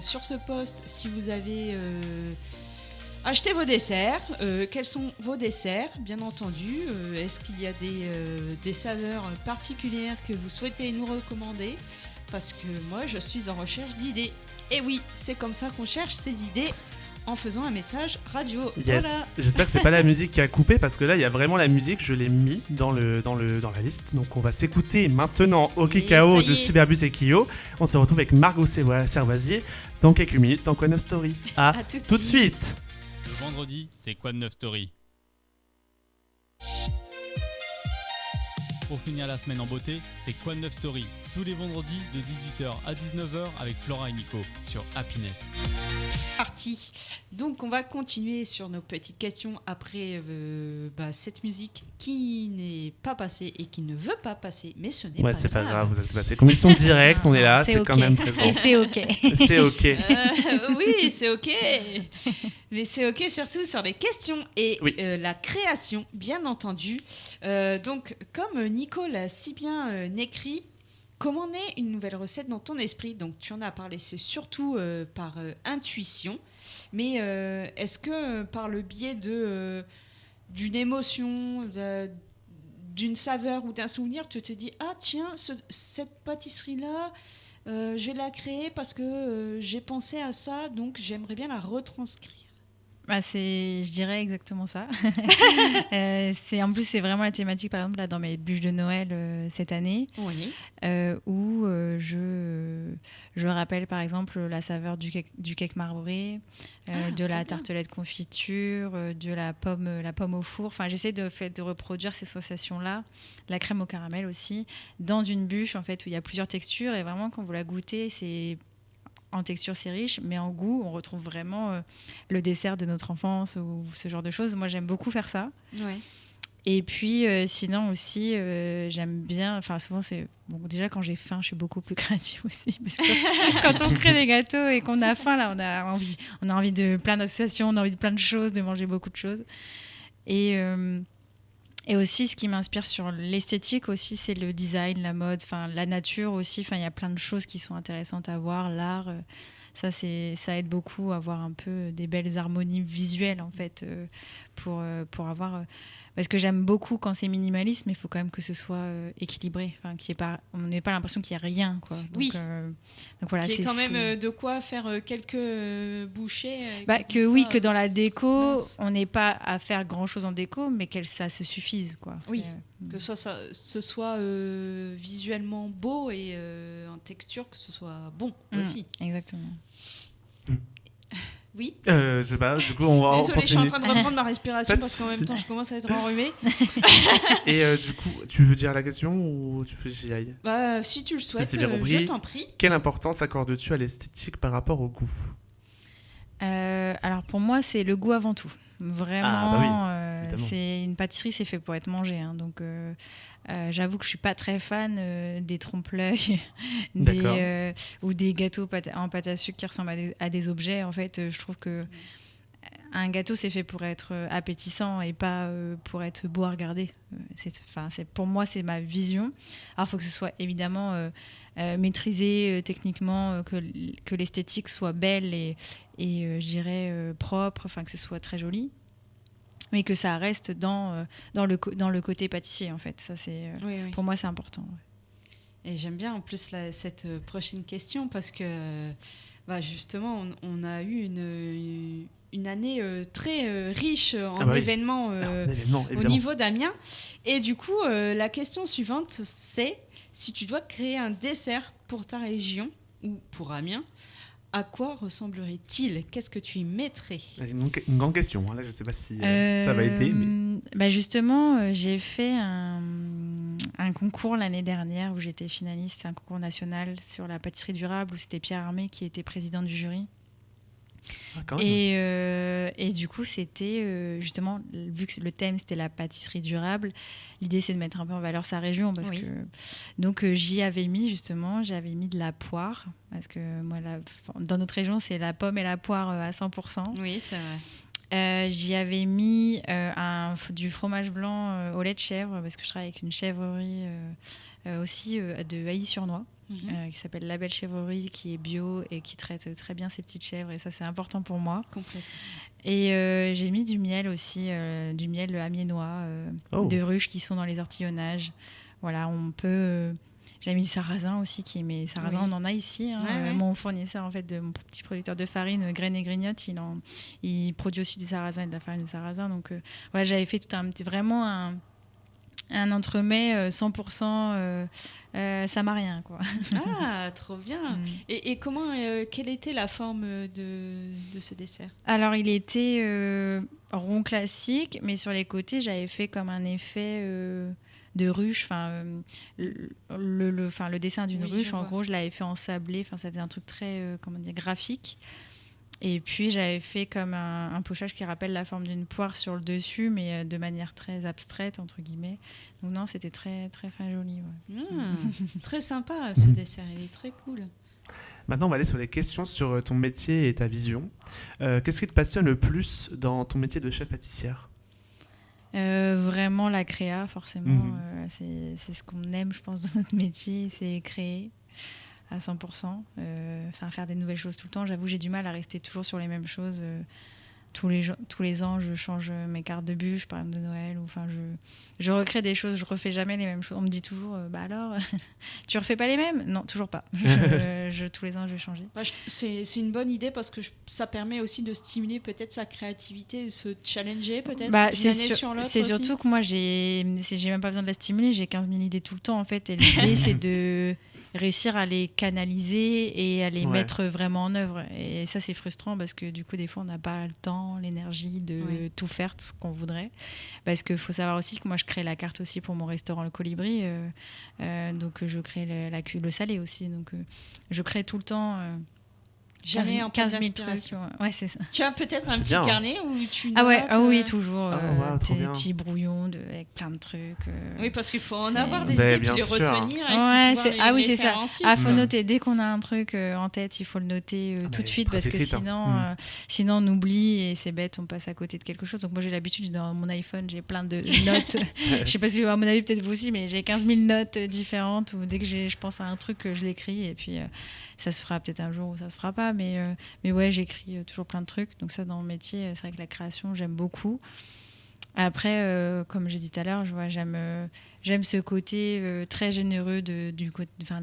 Speaker 3: sur ce post si vous avez acheté vos desserts, quels sont vos desserts, bien entendu. Est-ce qu'il y a des saveurs particulières que vous souhaitez nous recommander ? Parce que moi, je suis en recherche d'idées. Et oui, c'est comme ça qu'on cherche ces idées. En faisant un message radio.
Speaker 2: Yes. Voilà. J'espère que c'est pas la musique qui a coupé parce que là il y a vraiment la musique, je l'ai mis dans la liste. Donc on va s'écouter maintenant Okekao de Superbus et Kyo. On se retrouve avec Margot Servoisier dans quelques minutes dans Quoi de Neuf Story. À tout de suite.
Speaker 1: Le vendredi, c'est Quoi de Neuf Story. Pour finir la semaine en beauté, c'est Quoi de Neuf Story, tous les vendredis de 18h à 19h avec Flora et Nico sur Happiness.
Speaker 3: Parti. Donc on va continuer sur nos petites questions après cette musique qui n'est pas passée et qui ne veut pas passer, mais ce n'est pas grave.
Speaker 2: Ouais, c'est pas grave, vous êtes passé. Condition directe, on est là, c'est quand même présent.
Speaker 4: Et c'est ok.
Speaker 2: C'est ok.
Speaker 3: Oui, c'est ok. Mais c'est ok surtout sur les questions et la création, bien entendu. Donc, comme Nico l'a si bien écrit, comment naît une nouvelle recette dans ton esprit ? Donc, tu en as parlé, c'est surtout par intuition. Mais est-ce que par le biais d'une émotion, d'une saveur ou d'un souvenir, tu te dis « Ah tiens, cette pâtisserie-là, je l'ai créée parce que j'ai pensé à ça, donc j'aimerais bien la retranscrire. »
Speaker 4: Je dirais exactement ça. En plus, c'est vraiment la thématique, par exemple, là, dans mes bûches de Noël cette année, où je rappelle, par exemple, la saveur du cake marbré, de la tartelette confiture, de la pomme au four. Enfin, j'essaie de reproduire ces sensations-là, la crème au caramel aussi, dans une bûche, en fait, où il y a plusieurs textures. Et vraiment, quand vous la goûtez, en texture, c'est riche, mais en goût, on retrouve vraiment le dessert de notre enfance ou ce genre de choses. Moi, j'aime beaucoup faire ça.
Speaker 3: Ouais.
Speaker 4: Et puis, sinon aussi, j'aime bien... Enfin, souvent, c'est... Bon, déjà, quand j'ai faim, je suis beaucoup plus créative aussi. Parce que quand on crée des gâteaux et qu'on a faim, là, on a envie de plein d'associations, on a envie de plein de choses, de manger beaucoup de choses. Et aussi, ce qui m'inspire sur l'esthétique aussi, c'est le design, la mode, la nature aussi. Il y a plein de choses qui sont intéressantes à voir, l'art. Ça aide beaucoup à avoir un peu des belles harmonies visuelles, en fait, pour avoir... Parce que j'aime beaucoup quand c'est minimaliste, mais il faut quand même que ce soit équilibré. On n'ait pas l'impression qu'il n'y a rien, quoi. Donc,
Speaker 3: oui.
Speaker 4: Donc voilà,
Speaker 3: qu'il y ait quand même de quoi faire quelques bouchées.
Speaker 4: Que dans la déco, on n'ait pas à faire grand-chose en déco, mais que ça se suffise, quoi.
Speaker 3: Oui, que ce soit visuellement beau et en texture, que ce soit bon aussi.
Speaker 4: Exactement.
Speaker 3: Oui.
Speaker 2: Je sais pas, du coup, on va
Speaker 3: Désolée,
Speaker 2: continuer.
Speaker 3: je suis en train de reprendre ma respiration parce qu'en même temps, je commence à être enrhumée.
Speaker 2: Et du coup, tu veux dire la question ou tu fais que j'y aille ?
Speaker 3: Si tu le souhaites,
Speaker 2: je
Speaker 3: t'en prie.
Speaker 2: Quelle importance accordes-tu à l'esthétique par rapport au goût ?
Speaker 4: Alors, pour moi, c'est le goût avant tout. Vraiment, une pâtisserie, c'est fait pour être mangé. Hein, donc, j'avoue que je suis pas très fan des trompe-l'œil ou des gâteaux en pâte à sucre qui ressemblent à des objets. En fait, je trouve que un gâteau, c'est fait pour être appétissant et pas pour être beau à regarder. Pour moi, c'est ma vision. Alors, il faut que ce soit évidemment maîtrisé techniquement, que l'esthétique soit belle et je dirais propre, que ce soit très joli. Mais que ça reste dans le côté pâtissier, en fait. Ça, pour moi, c'est important. Ouais.
Speaker 3: Et j'aime bien, en plus, cette prochaine question, parce que, justement, on a eu une année très riche en événements au niveau d'Amiens. Et du coup, la question suivante, c'est si tu dois créer un dessert pour ta région ou pour Amiens, à quoi ressemblerait-il ? Qu'est-ce que tu y mettrais ?
Speaker 2: Une grande question. Là, je ne sais pas si ça va aider. Mais...
Speaker 4: justement, j'ai fait un concours l'année dernière où j'étais finaliste, un concours national sur la pâtisserie durable, où c'était Pierre Armé qui était président du jury. Et du coup, c'était justement, vu que le thème c'était la pâtisserie durable, l'idée c'est de mettre un peu en valeur sa région. Donc j'avais mis de la poire, parce que moi, dans notre région, c'est la pomme et la poire à 100%.
Speaker 3: Oui, c'est vrai.
Speaker 4: J'y avais mis du fromage blanc au lait de chèvre, parce que je travaille avec une chèvrerie aussi de Hailly-sur-Noye. Qui s'appelle La Belle Chèvrerie, qui est bio et qui traite très bien ses petites chèvres, et ça c'est important pour moi.
Speaker 3: Complètement.
Speaker 4: Et j'ai mis du miel aussi, du miel amiénois, de ruches qui sont dans les ortillonnages. Voilà, on peut... J'ai mis du sarrasin aussi, mais sarrasin on en a ici. Hein. Mon fournisseur, en fait, de mon petit producteur de farine, Graines et Grignotte, il produit aussi du sarrasin et de la farine de sarrasin. Donc voilà, j'avais fait vraiment un entremets 100% samarien, quoi.
Speaker 3: Ah, trop bien. Et comment, quelle était la forme de ce dessert ? Alors,
Speaker 4: il était rond classique, mais sur les côtés, j'avais fait comme un effet de ruche. Le dessin d'une ruche, en gros, je l'avais fait en sablé. Ça faisait un truc très graphique. Et puis j'avais fait comme un pochage qui rappelle la forme d'une poire sur le dessus, mais de manière très abstraite, entre guillemets. Donc non, c'était très, très fin joli. Ouais.
Speaker 3: Très sympa ce dessert, il est très cool.
Speaker 2: Maintenant, on va aller sur les questions sur ton métier et ta vision. Qu'est-ce qui te passionne le plus dans ton métier de chef pâtissière ?
Speaker 4: Vraiment la créa, forcément. C'est ce qu'on aime, je pense, dans notre métier, c'est créer. À 100%, faire des nouvelles choses tout le temps. J'avoue, j'ai du mal à rester toujours sur les mêmes choses. Tous les ans, je change mes cartes de bûche, par exemple de Noël. Je recrée des choses, je refais jamais les mêmes choses. On me dit toujours, alors, tu refais pas les mêmes ? Non, toujours pas. Tous les ans, je vais changer.
Speaker 3: C'est une bonne idée parce que ça permet aussi de stimuler peut-être sa créativité, de se challenger peut-être d'une année sur l'autre.
Speaker 4: C'est surtout que moi, j'ai même pas besoin de la stimuler. J'ai 15 000 idées tout le temps, en fait. Et l'idée, c'est de réussir à les canaliser et à les mettre vraiment en œuvre. Et ça, c'est frustrant parce que du coup, des fois, on n'a pas le temps, l'énergie de tout faire, tout ce qu'on voudrait. Parce qu'il faut savoir aussi que moi, je crée la carte aussi pour mon restaurant Le Colibri. Donc, je crée le salé aussi. Donc, je crée tout le temps...
Speaker 3: Jamais en
Speaker 4: 15 000 trucs. Ouais, c'est ça.
Speaker 3: Tu as peut-être un petit carnet où tu notes...
Speaker 4: oui, toujours. Des petits brouillons avec plein de trucs.
Speaker 3: Oui, parce qu'il faut en avoir des idées, puis les retenir.
Speaker 4: C'est ça. Il faut noter. Dès qu'on a un truc en tête, il faut le noter tout de suite, parce que sinon on oublie et c'est bête, on passe à côté de quelque chose. Donc moi, j'ai l'habitude, dans mon iPhone, j'ai plein de notes. Je sais pas si, à mon avis, peut-être vous aussi, mais j'ai 15 000 notes différentes où dès que je pense à un truc, je l'écris, et puis ça se fera peut-être un jour ou ça se fera pas. Mais ouais, j'écris toujours plein de trucs. Donc ça, dans mon métier, c'est vrai que la création, j'aime beaucoup. Après, comme j'ai dit tout à l'heure, j'aime ce côté très généreux de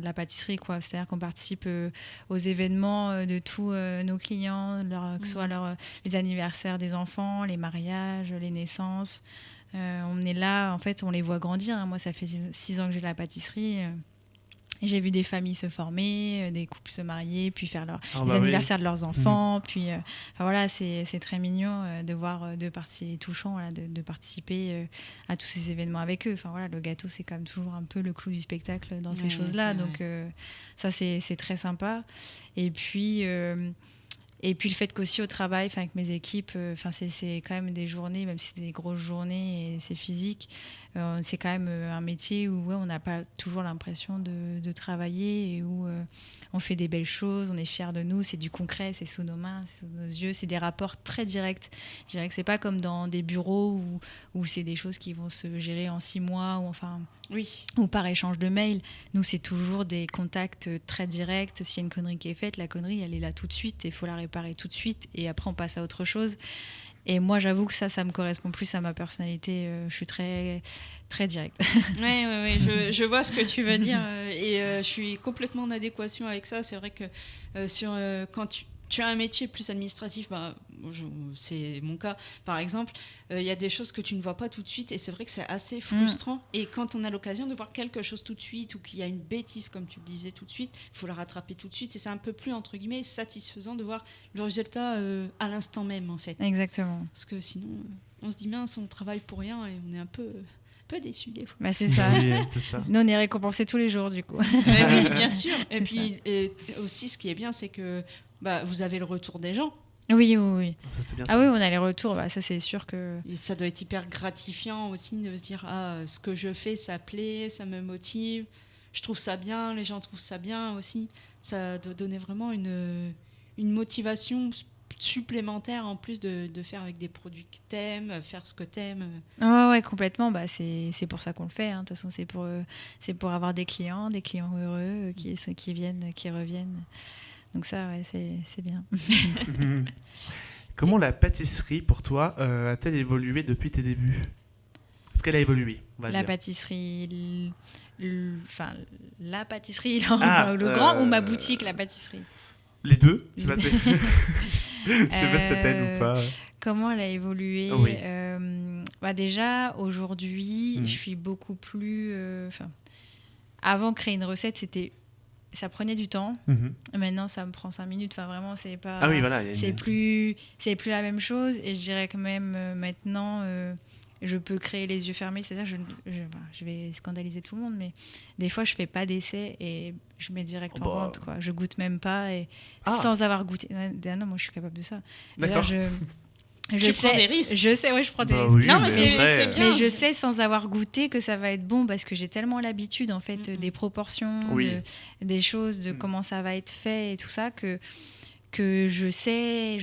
Speaker 4: la pâtisserie, quoi. C'est-à-dire qu'on participe aux événements de tous nos clients, que ce soit les anniversaires des enfants, les mariages, les naissances. On est là, en fait, on les voit grandir. Hein. Moi, ça fait 6 ans que j'ai la pâtisserie. J'ai vu des familles se former, des couples se marier, puis faire les anniversaires de leurs enfants. Puis, voilà, c'est très mignon de voir, c'est touchant, voilà, de participer à tous ces événements avec eux. Enfin, voilà, le gâteau, c'est quand même toujours un peu le clou du spectacle dans ces choses-là. Donc, ça, c'est très sympa. Et puis, Et puis le fait qu'aussi au travail, avec mes équipes, c'est quand même des journées, même si c'est des grosses journées et c'est physique, c'est quand même un métier où on n'a pas toujours l'impression de travailler et où on fait des belles choses, on est fiers de nous, c'est du concret, c'est sous nos mains, c'est sous nos yeux, c'est des rapports très directs. Je dirais que c'est pas comme dans des bureaux où c'est des choses qui vont se gérer en 6 mois ou par échange de mails. Nous, c'est toujours des contacts très directs. S'il y a une connerie qui est faite, la connerie, elle est là tout de suite et il faut la réparer tout de suite et après on passe à autre chose. Et moi, j'avoue que ça me correspond plus à ma personnalité. Je suis très, très directe.
Speaker 3: Oui, je vois ce que tu veux dire et je suis complètement en adéquation avec ça. C'est vrai que quand tu as un métier plus administratif, c'est mon cas par exemple, il y a des choses que tu ne vois pas tout de suite et c'est vrai que c'est assez frustrant. Et quand on a l'occasion de voir quelque chose tout de suite ou qu'il y a une bêtise comme tu le disais tout de suite, il faut la rattraper tout de suite et c'est un peu plus entre guillemets satisfaisant de voir le résultat à l'instant même en fait.
Speaker 4: Exactement.
Speaker 3: Parce que sinon on se dit mince, on travaille pour rien et on est un peu déçus des fois.
Speaker 4: C'est ça.
Speaker 2: Oui, c'est ça.
Speaker 4: Nous on est récompensés tous les jours du coup.
Speaker 3: Oui, bien sûr. Et puis aussi ce qui est bien c'est que vous avez le retour des gens.
Speaker 4: Oui.
Speaker 2: Ça, c'est bien,
Speaker 4: ça. Oui, on a les retours. Ça, c'est sûr que...
Speaker 3: Et ça doit être hyper gratifiant aussi de se dire ce que je fais, ça plaît, ça me motive. Je trouve ça bien, les gens trouvent ça bien aussi. Ça doit donner vraiment une motivation supplémentaire en plus de faire avec des produits que t'aimes, faire ce que t'aimes.
Speaker 4: Ouais, complètement. C'est pour ça qu'on le fait. De toute façon, c'est pour avoir des clients heureux qui viennent, qui reviennent. Donc ça, c'est bien.
Speaker 2: Comment la pâtisserie, pour toi, a-t-elle évolué depuis tes débuts ? Est-ce qu'elle a évolué, on va dire ?
Speaker 4: Pâtisserie... la pâtisserie, le grand ou ma boutique, la pâtisserie ?
Speaker 2: Les deux, je sais pas si ça t'aide ou pas.
Speaker 4: Comment elle a évolué ?
Speaker 2: Oui.
Speaker 4: Déjà, aujourd'hui, je suis beaucoup plus... avant, créer une recette, ça prenait du temps. Maintenant, ça me prend 5 minutes. Vraiment, c'est pas...
Speaker 2: Ah oui, voilà.
Speaker 4: C'est plus la même chose. Et je dirais que même maintenant, je peux créer les yeux fermés. C'est-à-dire, je vais scandaliser tout le monde, mais des fois, je fais pas d'essai et je mets direct en vente, quoi. Je goûte même pas sans avoir goûté. Non, moi, je suis capable de ça.
Speaker 2: D'accord.
Speaker 4: Je
Speaker 3: prends des risques.
Speaker 4: Je sais, je prends des risques.
Speaker 2: Oui,
Speaker 3: non, mais c'est bien.
Speaker 4: Mais je sais sans avoir goûté que ça va être bon parce que j'ai tellement l'habitude en fait des proportions, des choses, de comment ça va être fait et tout ça que je sais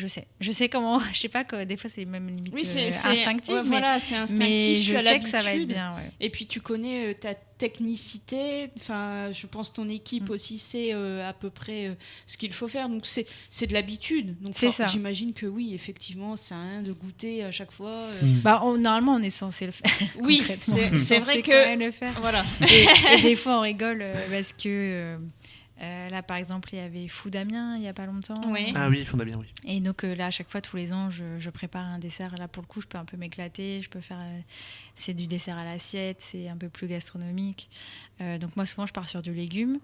Speaker 4: comment. Je sais pas que des fois c'est même limite instinctif.
Speaker 3: Voilà, c'est instinctif.
Speaker 4: Mais je sais
Speaker 3: l'habitude.
Speaker 4: Que ça va être bien. Ouais.
Speaker 3: Et puis tu connais ta technicité. Enfin, je pense ton équipe aussi sait à peu près ce qu'il faut faire. Donc c'est de l'habitude. Donc j'imagine que oui, effectivement, c'est rien de goûter à chaque fois.
Speaker 4: Normalement, on est censé le faire.
Speaker 3: Oui, c'est vrai que
Speaker 4: quand même le faire.
Speaker 3: Voilà.
Speaker 4: et des fois, on rigole parce que. Là, par exemple, il y avait Fou d'Amiens il n'y a pas longtemps.
Speaker 3: Oui.
Speaker 2: Ah oui, Fou d'Amiens, oui.
Speaker 4: Et donc là, à chaque fois, tous les ans, je prépare un dessert. Là, pour le coup, je peux un peu m'éclater. Je peux faire... c'est du dessert à l'assiette, c'est un peu plus gastronomique. Donc moi, souvent, je pars sur du légume.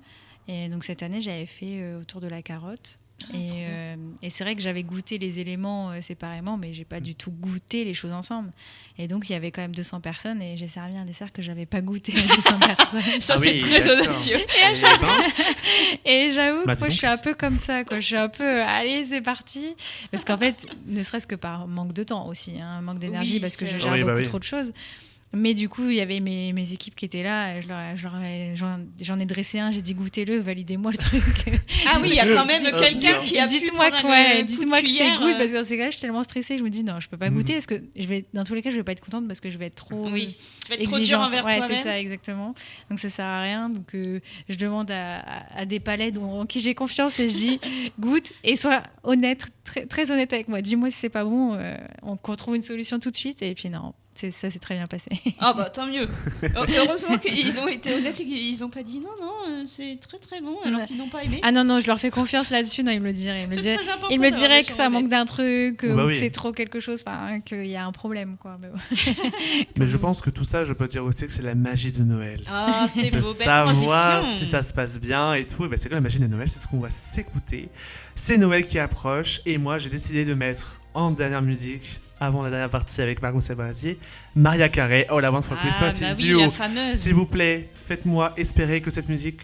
Speaker 4: Et donc cette année, j'avais fait autour de la carotte. Et c'est vrai que j'avais goûté les éléments séparément, mais j'ai pas du tout goûté les choses ensemble. Et donc il y avait quand même 200 personnes et j'ai servi un dessert que j'avais pas goûté à 200 personnes.
Speaker 3: Ça c'est très audacieux.
Speaker 4: Et j'avoue que moi je suis un peu comme ça, quoi. Je suis un peu allez c'est parti, parce qu'en fait ne serait-ce que par manque de temps aussi, manque d'énergie parce que je gère beaucoup trop de choses. Mais du coup, il y avait mes équipes qui étaient là. J'en ai dressé un, j'ai dit goûtez-le, validez-moi le truc.
Speaker 3: Ah oui, il y a quand même quelqu'un qui a pu prendre
Speaker 4: dites-moi que c'est goût, parce que dans ces cas-là, je suis tellement stressée, je me dis non, je peux pas goûter, parce que dans tous les cas, je vais pas être contente parce que je vais être trop
Speaker 3: tu vas être trop dur envers toi-même.
Speaker 4: C'est ça, exactement. Donc ça sert à rien. Donc je demande à des palais en qui j'ai confiance et je dis goûte et sois honnête, très, très honnête avec moi. Dis-moi si c'est pas bon, qu'on trouve une solution tout de suite. Et puis non. Ça s'est très bien passé.
Speaker 3: Ah tant mieux. Heureusement qu'ils ont été honnêtes et qu'ils n'ont pas dit non, c'est très très bon, alors qu'ils n'ont pas aimé.
Speaker 4: Ah non, je leur fais confiance là-dessus. Non, ils me le diraient. Ils me diraient que ça manque d'un truc, que c'est trop quelque chose, qu'il y a un problème, quoi.
Speaker 2: Mais je pense que tout ça, je peux dire aussi que c'est la magie de Noël.
Speaker 3: Ah, c'est beau, belle transition.
Speaker 2: De savoir si ça se passe bien et tout. C'est comme la magie de Noël, c'est ce qu'on va s'écouter. C'est Noël qui approche et moi, j'ai décidé de mettre en dernière musique, avant la dernière partie avec Margot Sabrasier, Mariah Carey, All I Want for Christmas is You. S'il vous plaît, faites-moi espérer que cette musique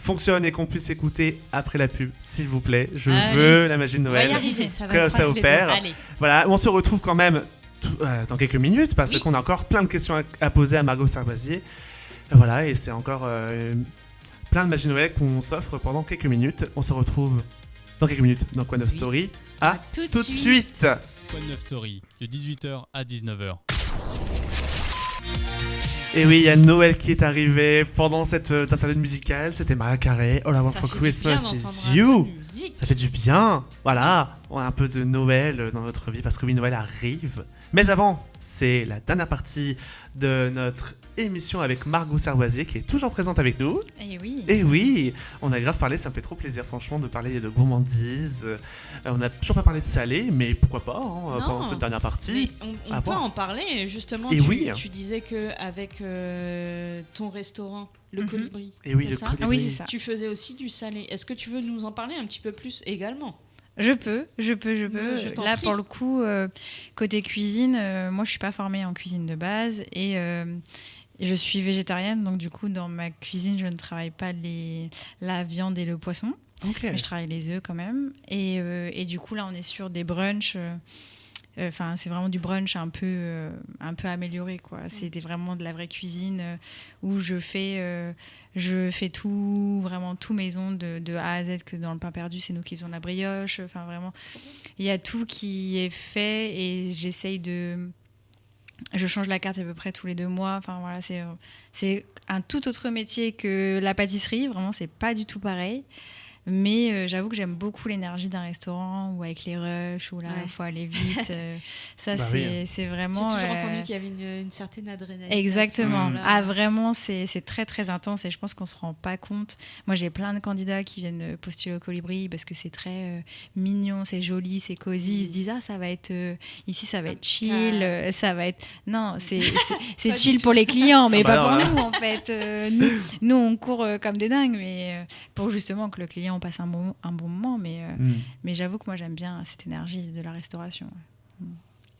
Speaker 2: fonctionne et qu'on puisse écouter après la pub, s'il vous plaît. Je veux la magie de Noël.
Speaker 3: On va y arriver, ça va
Speaker 2: que ça opère. Voilà, on se retrouve quand même dans quelques minutes parce qu'on a encore plein de questions à poser à Margot Servoisier. Voilà, et c'est encore plein de magie de Noël qu'on s'offre pendant quelques minutes. On se retrouve dans quelques minutes dans Quoi de Neuf Story. À tout de suite.
Speaker 1: Quoi de Neuf Story, de 18h à 19h.
Speaker 2: Et oui, il y a Noël qui est arrivé pendant cette interlude musicale. C'était Mariah Carey, All I Want for Christmas is You. Ça fait du bien. Voilà, on a un peu de Noël dans notre vie parce que oui, Noël arrive. Mais avant, c'est la dernière partie de notre émission avec Margot Servoisier qui est toujours présente avec nous. Et oui, on a grave parlé, ça me fait trop plaisir franchement de parler de gourmandise. On n'a toujours pas parlé de salé, mais pourquoi pas pendant cette dernière partie.
Speaker 3: On peut en parler justement. Tu disais qu'avec ton restaurant, le Colibri,
Speaker 2: et oui, le Colibri.
Speaker 3: C'est ça. Tu faisais aussi du salé. Est-ce que tu veux nous en parler un petit peu plus également ?
Speaker 4: Je peux. Là, pour le coup, côté cuisine, moi, je suis pas formée en cuisine de base et je suis végétarienne. Donc, du coup, dans ma cuisine, je ne travaille pas la viande et le poisson. Mais je travaille les œufs quand même. Et du coup, là, on est sur des brunchs. C'est vraiment du brunch un peu amélioré, quoi. C'est vraiment de la vraie cuisine où je fais tout, vraiment tout maison de A à Z, que dans le pain perdu, c'est nous qui faisons la brioche. Enfin, vraiment, il y a tout qui est fait et je change la carte à peu près tous les 2 mois. Enfin, voilà, c'est un tout autre métier que la pâtisserie. Vraiment, c'est pas du tout pareil. Mais j'avoue que j'aime beaucoup l'énergie d'un restaurant ou avec les rushs où là il faut aller vite. C'est vraiment.
Speaker 3: J'ai toujours entendu qu'il y avait une certaine adrénaline.
Speaker 4: Exactement. Vraiment, c'est très très intense et je pense qu'on se rend pas compte. Moi, j'ai plein de candidats qui viennent postuler au Colibri parce que c'est très mignon, c'est joli, c'est cosy. Ils se disent ça va être ici, ça va être chill, ça va être. Non, c'est chill pour les clients, mais pas pour nous en fait. Nous on court comme des dingues, mais pour justement que le client on passe un bon moment, mais j'avoue que moi j'aime bien cette énergie de la restauration.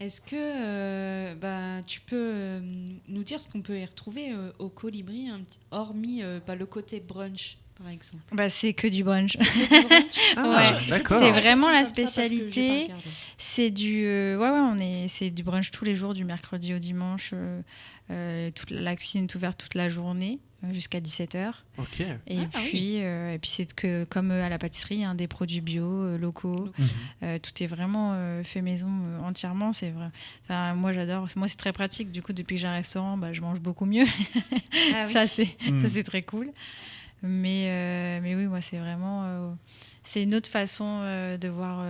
Speaker 3: Est-ce que tu peux nous dire ce qu'on peut y retrouver au Colibri, hormis le côté brunch par exemple?
Speaker 4: C'est que du brunch.
Speaker 2: D'accord.
Speaker 4: C'est vraiment la spécialité. C'est du c'est du brunch tous les jours, du mercredi au dimanche. La cuisine est ouverte toute la journée jusqu'à 17h. Et puis c'est que comme à la pâtisserie, des produits bio, locaux. Tout est vraiment fait maison entièrement. C'est vrai. Enfin, moi j'adore. Moi c'est très pratique. Du coup depuis que j'ai un restaurant, je mange beaucoup mieux. Ça c'est très cool. Mais oui, moi c'est vraiment c'est une autre façon de voir.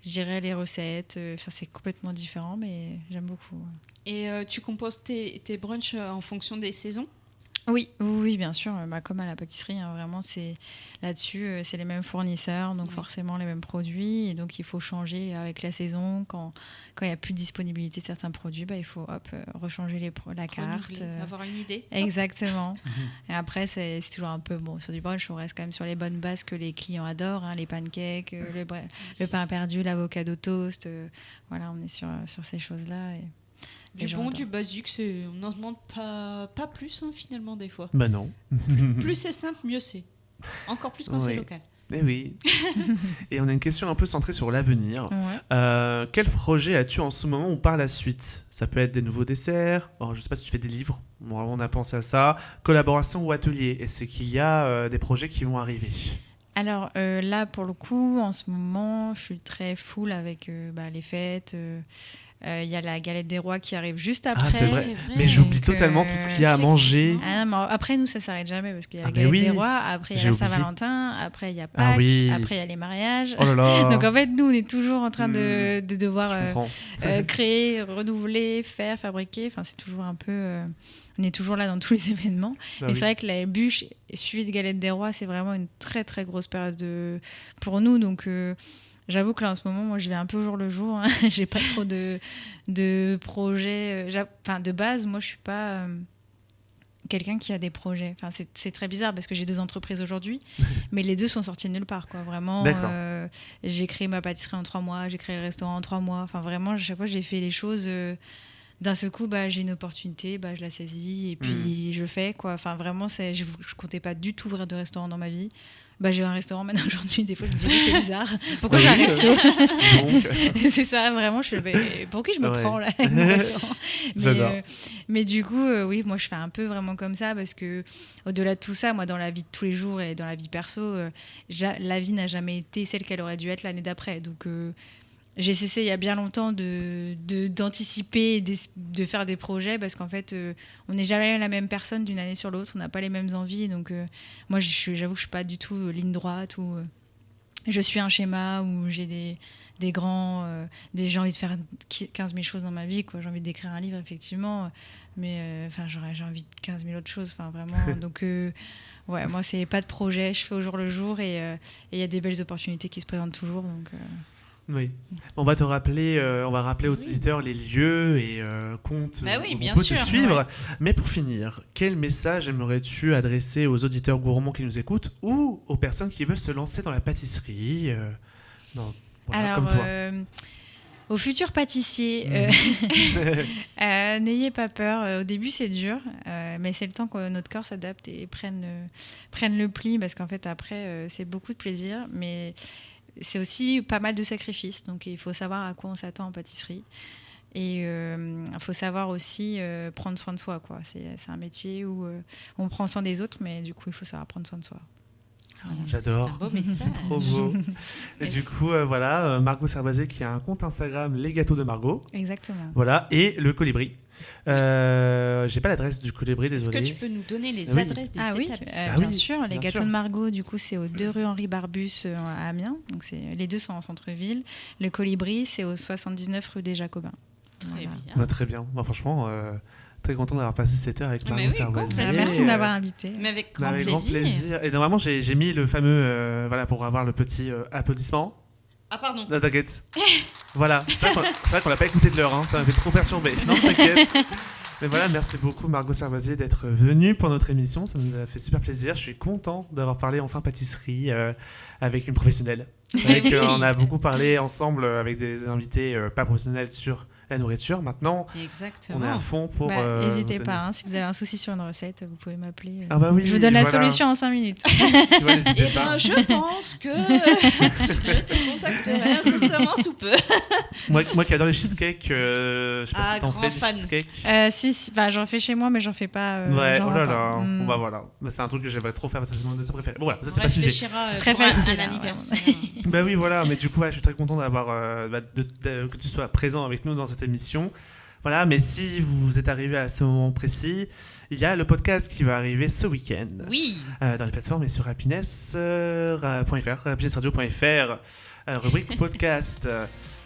Speaker 4: Je dirais les recettes, c'est complètement différent, mais j'aime beaucoup.
Speaker 3: Et tu composes tes brunchs en fonction des saisons ?
Speaker 4: Oui, bien sûr. Comme à la pâtisserie, vraiment, c'est là-dessus, c'est les mêmes fournisseurs, donc forcément les mêmes produits. Et donc, il faut changer avec la saison. Quand il n'y a plus de disponibilité de certains produits, il faut rechanger la carte.
Speaker 3: Avoir une idée.
Speaker 4: Exactement. Et après, c'est toujours un peu... sur du brunch, on reste quand même sur les bonnes bases que les clients adorent. Les pancakes, le pain perdu, l'avocado toast. Voilà, on est sur ces choses-là.
Speaker 3: Du basique, on n'en demande pas plus finalement des fois.
Speaker 2: Non.
Speaker 3: Plus c'est simple, mieux c'est. Encore plus quand c'est local.
Speaker 2: Eh oui. Et on a une question un peu centrée sur l'avenir. Quel projet as-tu en ce moment ou par la suite ? Ça peut être des nouveaux desserts. Je ne sais pas si tu fais des livres. On a pensé à ça. Collaboration ou atelier ? Est-ce qu'il y a des projets qui vont arriver ?
Speaker 4: Alors là, pour le coup, en ce moment, je suis très full avec les fêtes. Il y a la galette des rois qui arrive juste après.
Speaker 2: C'est vrai. Mais j'oublie totalement tout ce qu'il y a à manger.
Speaker 4: Après, nous, ça ne s'arrête jamais parce qu'il y a la galette des rois, après il y a la Saint-Valentin, après il y a Pâques, après il y a les mariages.
Speaker 2: Oh là là.
Speaker 4: Donc en fait, nous, on est toujours en train de devoir créer, renouveler, fabriquer. Enfin, c'est toujours un peu... on est toujours là dans tous les événements. C'est vrai que la bûche suivie de galette des rois, c'est vraiment une très, très grosse période pour nous. Donc... j'avoue que là, en ce moment, moi, je vais un peu au jour le jour. J'ai pas trop de projets. De base, moi, je suis pas quelqu'un qui a des projets. Enfin, c'est très bizarre parce que j'ai 2 entreprises aujourd'hui, mais les 2 sont sortis de nulle part, quoi. Vraiment, j'ai créé ma pâtisserie en 3 mois, j'ai créé le restaurant en 3 mois. Enfin, vraiment, à chaque fois, j'ai fait les choses d'un seul coup, j'ai une opportunité, je la saisis et puis je fais quoi. Enfin, vraiment, je comptais pas du tout ouvrir de restaurant dans ma vie. J'ai un restaurant maintenant aujourd'hui, des fois je me dis c'est bizarre, pourquoi j'ai un resto C'est ça, vraiment, pour qui je me prends là mais du coup, oui, moi je fais un peu vraiment comme ça parce que au-delà de tout ça, moi dans la vie de tous les jours et dans la vie perso, la vie n'a jamais été celle qu'elle aurait dû être l'année d'après. Donc j'ai cessé il y a bien longtemps d'anticiper et de faire des projets parce qu'en fait, on n'est jamais la même personne d'une année sur l'autre, on n'a pas les mêmes envies. Donc moi, j'avoue que je suis pas du tout ligne droite ou je suis un schéma où j'ai des j'ai envie de faire 15 000 choses dans ma vie, quoi. J'ai envie d'écrire un livre, effectivement, mais j'ai envie de 15 000 autres choses, vraiment. Donc ouais, moi, c'est pas de projet, je fais au jour le jour et il y a des belles opportunités qui se présentent toujours. Donc
Speaker 2: oui. On va rappeler aux auditeurs les lieux et comptes où on peut te suivre. Ouais. Mais pour finir, quel message aimerais-tu adresser aux auditeurs gourmands qui nous écoutent ou aux personnes qui veulent se lancer dans la pâtisserie
Speaker 4: Alors,
Speaker 2: comme toi
Speaker 4: aux futurs pâtissiers, n'ayez pas peur. Au début, c'est dur, mais c'est le temps que notre corps s'adapte et prenne le pli parce qu'en fait, après, c'est beaucoup de plaisir, mais c'est aussi pas mal de sacrifices, donc il faut savoir à quoi on s'attend en pâtisserie. Et il faut savoir aussi prendre soin de soi, quoi. C'est un métier où on prend soin des autres, mais du coup, il faut savoir prendre soin de soi.
Speaker 2: Voilà. J'adore, c'est trop beau. Et du coup, Margot Servoisier qui a un compte Instagram, Les Gâteaux de Margot.
Speaker 4: Exactement.
Speaker 2: Voilà, et le colibri. J'ai pas l'adresse du colibri, désolé.
Speaker 3: Est-ce que tu peux nous donner les adresses des établissements
Speaker 4: bien sûr, les Gâteaux de Margot, du coup, c'est aux 2 rue Henri Barbus à Amiens. Donc les deux sont en centre-ville. Le colibri, c'est au 79 rue des Jacobins.
Speaker 3: Très bien.
Speaker 2: Très bien. Franchement, très content d'avoir passé cette heure avec Margot Servoisier.
Speaker 4: Merci de m'avoir invité.
Speaker 3: Mais avec grand plaisir.
Speaker 2: Et normalement, j'ai mis le fameux, pour avoir le petit applaudissement.
Speaker 3: Ah pardon.
Speaker 2: Non, t'inquiète. Voilà, c'est vrai qu'on l'a pas écouté de l'heure, ça m'a fait trop perturber. Non, t'inquiète. Mais voilà, merci beaucoup Margot Servoisier d'être venue pour notre émission, ça nous a fait super plaisir. Je suis content d'avoir parlé enfin pâtisserie avec une professionnelle. C'est vrai qu'on a beaucoup parlé ensemble avec des invités pas professionnels sur la nourriture. Maintenant, on est à fond pour...
Speaker 4: N'hésitez pas, si vous avez un souci sur une recette, vous pouvez m'appeler.
Speaker 2: Oui,
Speaker 4: je vous donne la solution en 5 minutes.
Speaker 2: N'hésitez pas.
Speaker 3: Je pense que je te contacterai incessamment sous peu.
Speaker 2: moi qui adore les cheesecakes, je sais pas si t'en fais des cheesecakes.
Speaker 4: Si, j'en fais chez moi, mais j'en fais pas.
Speaker 2: Ouais, oh là là. Voilà. C'est un truc que j'aimerais trop faire parce que c'est mon dessin préféré. Bon, voilà, ça c'est pas le sujet.
Speaker 3: C'est très facile. Un anniversaire.
Speaker 2: Oui, voilà, mais du coup, je suis très content d'avoir que tu sois présent avec nous dans cette émission. Voilà, mais si vous êtes arrivé à ce moment précis, il y a le podcast qui va arriver ce week-end.
Speaker 3: Oui.
Speaker 2: Dans les plateformes et sur happiness.fr, happinessradio.fr, rubrique podcast.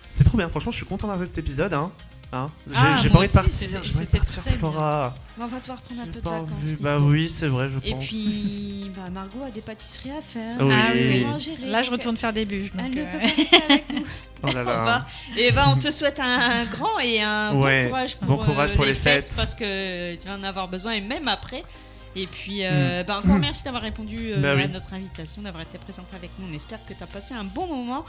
Speaker 2: C'est trop bien, franchement, je suis content d'avoir cet épisode. J'ai pas envie de partir, Flora.
Speaker 3: On va devoir prendre un peu de vacances.
Speaker 2: Oui, c'est vrai, je pense.
Speaker 3: Et puis, Margot a des pâtisseries à faire.
Speaker 2: Oui.
Speaker 4: Là, je retourne faire des bûches.
Speaker 3: Elle ne peut pas rester avec nous.
Speaker 2: Oh là là.
Speaker 3: On te souhaite un grand et un bon courage pour les fêtes. Parce que tu vas en avoir besoin, et même après. Et puis, encore merci d'avoir répondu à notre invitation, d'avoir été présente avec nous. On espère que tu as passé un bon moment.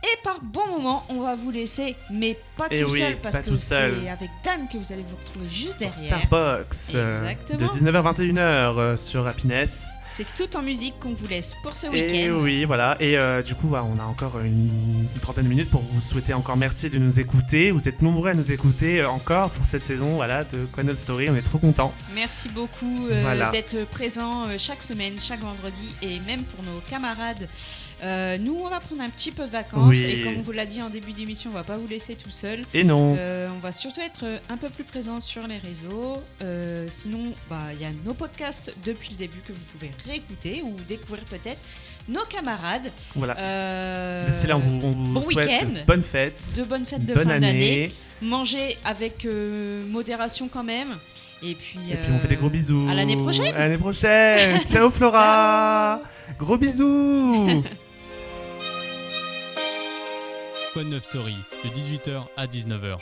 Speaker 3: Et par bon moment, on va vous laisser, mais pas tout seul, parce que c'est avec Dan que vous allez vous retrouver juste derrière.
Speaker 2: Starbox, de 19h à 21h sur Happiness.
Speaker 3: C'est tout en musique qu'on vous laisse pour ce week-end.
Speaker 2: Et oui, voilà. Et du coup, on a encore une trentaine de minutes pour vous souhaiter encore merci de nous écouter. Vous êtes nombreux à nous écouter encore pour cette saison de Quantum Story. On est trop contents.
Speaker 3: Merci beaucoup d'être présents chaque semaine, chaque vendredi, et même pour nos camarades. Nous, on va prendre un petit peu de vacances et comme on vous l'a dit en début d'émission, on va pas vous laisser tout seul.
Speaker 2: Et non.
Speaker 3: On va surtout être un peu plus présents sur les réseaux. Sinon, il y a nos podcasts depuis le début que vous pouvez réécouter ou découvrir peut-être nos camarades.
Speaker 2: Voilà. D'ici là, on vous souhaite de bonnes fêtes,
Speaker 3: de fin d'année. Mangez avec modération quand même. Et puis
Speaker 2: on fait des gros bisous.
Speaker 3: À l'année prochaine.
Speaker 2: À l'année prochaine. Ciao Flora. Ciao. Gros bisous.
Speaker 1: Quantum Story, de 18h à 19h.